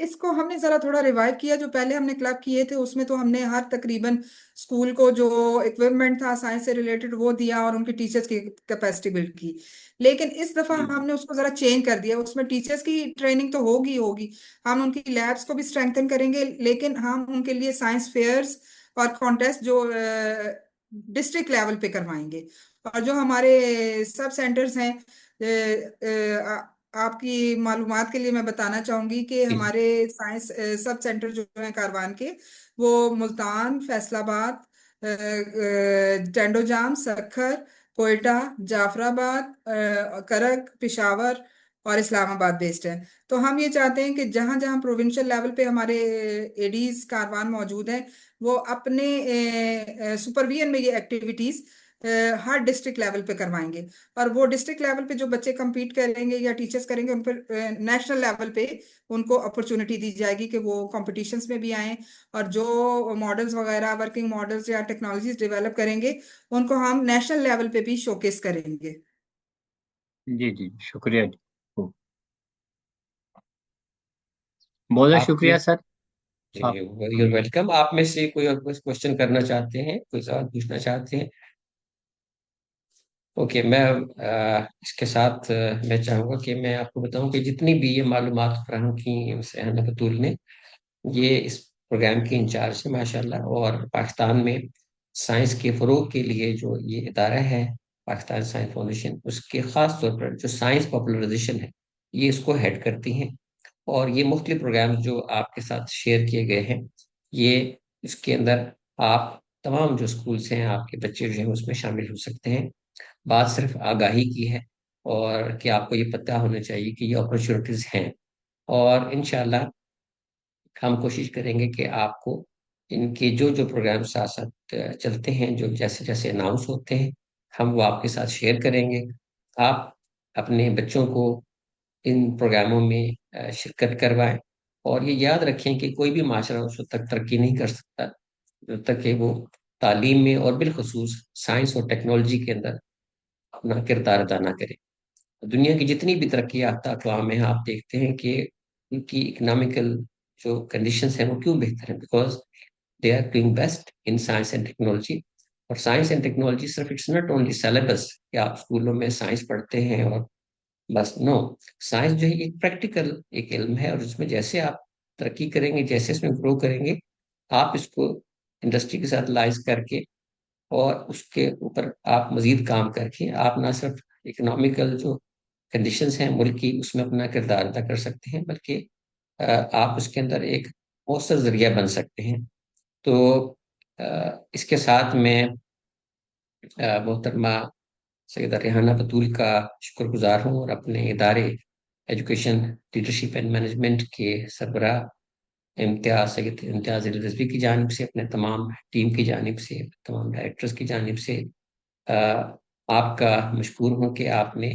इसको हमने जरा थोड़ा रिवाइव किया। जो पहले हमने क्लब किए थे उसमें तो हमने हर तकरीबन स्कूल को जो इक्विपमेंट था साइंस से रिलेटेड वो दिया और उनकी टीचर्स की कैपेसिटी बिल्ड की। लेकिन इस दफा जी हमने उसको जरा चेंज कर दिया। उसमें टीचर्स की ट्रेनिंग तो होगी होगी, हम उनकी लैब्स को भी स्ट्रेंथन करेंगे, लेकिन हम उनके लिए साइंस फेयर्स और कॉन्टेस्ट जो डिस्ट्रिक्ट लेवल पे करवाएंगे। और जो हमारे सब सेंटर्स हैं, आपकी मालूमात के लिए मैं बताना चाहूंगी कि जी जी। हमारे साइंस सब सेंटर जो हैं कारवान के, वो मुल्तान, फैसलाबाद, टेंडोजाम, सखर, कोयटा, जाफराबाद, करक, पिशावर और इस्लामाबाद बेस्ड है। तो हम ये चाहते हैं कि जहां जहां प्रोविंशियल लेवल पे हमारे एडीज कारवान मौजूद हैं, वो अपने सुपरविजन में ये एक्टिविटीज हर डिस्ट्रिक्ट लेवल पे करवाएंगे। और वो डिस्ट्रिक्ट लेवल पे जो बच्चे compete करेंगे या टीचर्स करेंगे, उन पर नेशनल लेवल पे उनको अपॉर्चुनिटी दी जाएगी कि वो कॉम्पिटिशन्स में भी आए। और जो मॉडल्स वगैरह, वर्किंग मॉडल्स या टेक्नोलॉजीज डेवलप करेंगे, उनको हम नेशनल लेवल पे भी शोकेस करेंगे। जी जी, शुक्रिया जी। बहुत बहुत आपके शुक्रिया सर। आप यूर वेलकम। आप में से कोई और क्वेश्चन करना चाहते हैं, कोई सवाल पूछना चाहते हैं? ओके, मैं इसके साथ मैं चाहूँगा कि मैं आपको बताऊं कि जितनी भी ये मालूमात फराहम की हमसे हना बतूल ने, ये इस प्रोग्राम की इंचार्ज है माशाल्लाह। और पाकिस्तान में साइंस के फ़रोग के लिए जो ये इदारा है, पाकिस्तान साइंस फाउंडेशन, उसके ख़ास तौर पर जो साइंस पॉपुलराइजेशन है, ये इसको हेड करती हैं। और ये मुख्तलिफ प्रोग्राम जो आपके साथ शेयर किए गए हैं, ये इसके अंदर आप तमाम जो स्कूल्स हैं, आपके बच्चे जो हैं उसमें शामिल हो सकते हैं। बात सिर्फ आगाही की है, और कि आपको ये पता होना चाहिए कि ये अपॉर्चुनिटीज़ हैं। और इंशाल्लाह हम कोशिश करेंगे कि आपको इनके जो जो प्रोग्राम साथ साथ चलते हैं, जो जैसे जैसे अनाउंस होते हैं, हम वो आपके साथ शेयर करेंगे। आप अपने बच्चों को इन प्रोग्रामों में शिरकत करवाएं। और ये याद रखें कि कोई भी माशरा उस वक्त तक तरक्की नहीं कर सकता जब तक कि वो तालीम में और बिलखसूस साइंस और टेक्नोलॉजी के अंदर अपना किरदार अदा ना करे। दुनिया की जितनी भी तरक्की याफ्ता अक़वाम है, आप देखते हैं कि उनकी इकोनॉमिकल जो कंडीशंस हैं वो क्यों बेहतर हैं, because they are doing best in science and technology. और साइंस एंड टेक्नोलॉजी सिर्फ इट्स नॉट ओनली सिलेबस कि आप स्कूलों में साइंस पढ़ते हैं और बस, नो। साइंस जो है एक प्रैक्टिकल एक इल्म है, और उसमें जैसे आप तरक्की करेंगे, जैसे इसमें ग्रो करेंगे, आप इसको इंडस्ट्री के साथ लाइज करके और उसके ऊपर आप मजीद काम करके आप ना सिर्फ इकोनॉमिकल जो कंडीशंस हैं मुल्क की उसमें अपना किरदार अदा कर सकते हैं, बल्कि आप उसके अंदर एक मौसर जरिया बन सकते हैं। तो इसके साथ मैं मोहतरमा सैयदा रेहाना बतूल का शुक्रगुजार हूँ, और अपने इदारे एजुकेशन लीडरशिप एंड मैनेजमेंट के सरबराह सैयद इम्तियाज अली रिजवी की जानिब से, अपने तमाम टीम की जानिब से, तमाम डायरेक्टर्स की जानिब से अ, आपका मशकूर हूँ कि आपने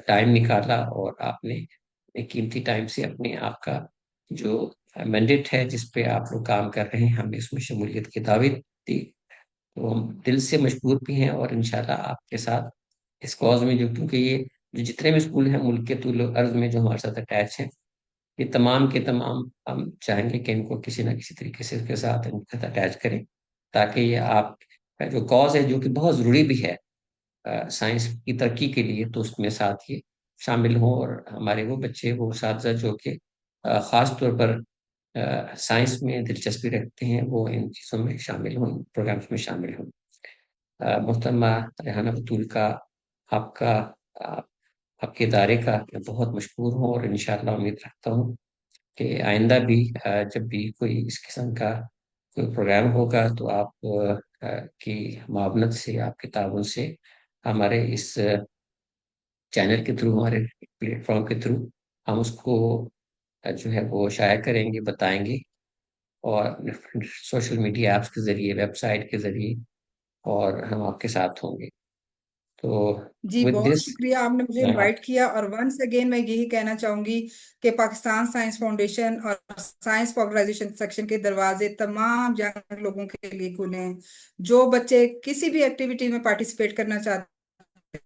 टाइम निकाला, और आपने एक कीमती टाइम से अपने आपका जो मैंडेट है जिस पे आप लोग काम कर रहे हैं, हमें इसमें शमूलियत की दावत दी। तो हम दिल से मशहूर भी हैं, और इंशाल्लाह आपके साथ इस कॉज में, जो क्योंकि ये जो जितने भी स्कूल हैं मुल्क के तूल अर्ज में जो हमारे साथ अटैच हैं, ये तमाम के तमाम हम चाहेंगे कि इनको किसी ना किसी तरीके से इसके साथ इनके साथ अटैच करें, ताकि ये आपका जो कॉज है, जो कि बहुत ज़रूरी भी है साइंस की तरक्की के लिए, तो उसमें साथ ये शामिल हों। और हमारे वो बच्चे, वो असातिज़ा जो कि ख़ास तौर पर साइंस में दिलचस्पी रखते हैं, वो इन चीज़ों में शामिल हों, प्रोग्राम्स में शामिल हों। मोहतरमा रेहाना बतूल का, आपका आ, आपके इदारे का मैं बहुत मशहूर हूँ, और इंशाअल्लाह उम्मीद रखता हूँ कि आइंदा भी जब भी कोई इस किस्म का कोई प्रोग्राम होगा, तो आप की मावनत से, आपके ताउन से, हमारे इस चैनल के थ्रू, हमारे प्लेटफॉर्म के थ्रू हम उसको जो है वो शाया करेंगे, बताएंगे। और सोशल मीडिया ऐप्स के जरिए, वेबसाइट के जरिए, और हम आपके साथ होंगे। तो जी विद बहुत दिस शुक्रिया, आपने मुझे इनवाइट किया। और वंस अगेन मैं यही कहना चाहूंगी कि पाकिस्तान साइंस फाउंडेशन और साइंस पॉपुलराइजेशन सेक्शन के दरवाजे तमाम यंग लोगों के लिए खुले हैं। जो बच्चे किसी भी एक्टिविटी में पार्टिसिपेट करना चाहते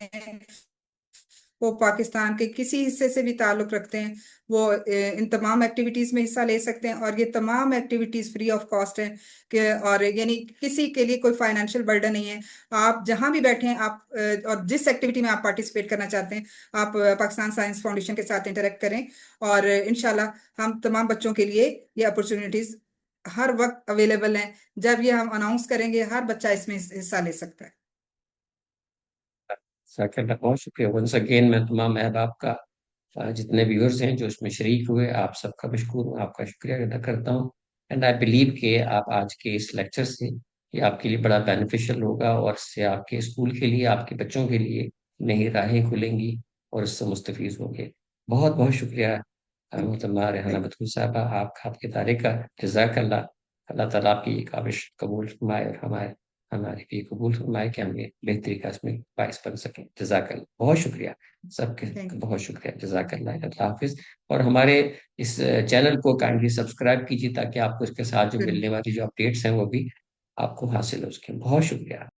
हैं, वो पाकिस्तान के किसी हिस्से से भी ताल्लुक रखते हैं, वो इन तमाम एक्टिविटीज में हिस्सा ले सकते हैं। और ये तमाम एक्टिविटीज फ्री ऑफ कॉस्ट हैं, कि और यानी किसी के लिए कोई फाइनेंशियल बर्डन नहीं है। आप जहां भी बैठे हैं, आप और जिस एक्टिविटी में आप पार्टिसिपेट करना चाहते हैं, आप पाकिस्तान साइंस फाउंडेशन के साथ इंटरेक्ट करें। और इंशाल्लाह हम तमाम बच्चों के लिए ये अपॉर्चुनिटीज हर वक्त अवेलेबल हैं। जब ये हम अनाउंस करेंगे, हर बच्चा इसमें हिस्सा ले सकता है। साकिब का बहुत शुक्रिया वंस अगेन। मैं तमाम अहबाब का, जितने व्यूअर्स हैं जो इसमें शरीक हुए, आप सबका मशकूर हूँ, आपका शुक्रिया अदा करता हूँ। एंड आई बिलीव कि आप आज के इस लेक्चर से ये आपके लिए बड़ा बेनिफिशियल होगा, और इससे आपके स्कूल के लिए, आपके बच्चों के लिए नई राहें खुलेंगी, और इससे मुस्तफीज होंगे। बहुत बहुत शुक्रिया थैंक मोहतरमा रेहाना यू। बतूल साहबा, आपके इदारे का। जज़ाकल्लाह। अल्लाह ताला आपकी ये काविश कबूल फरमाए, और हमारी भी कबूल फरमाए कि हम ये बेहतरी का इसमें बाइस बन सकें। जज़ाकल्लाह, बहुत शुक्रिया सबके, थैंक बहुत शुक्रिया। जज़ाकल्लाह, अल्लाह हाफिज़। और हमारे इस चैनल को काइंडली सब्सक्राइब कीजिए, ताकि आपको इसके साथ जो यू। मिलने वाली जो अपडेट्स हैं वो भी आपको हासिल हो सकें। बहुत शुक्रिया।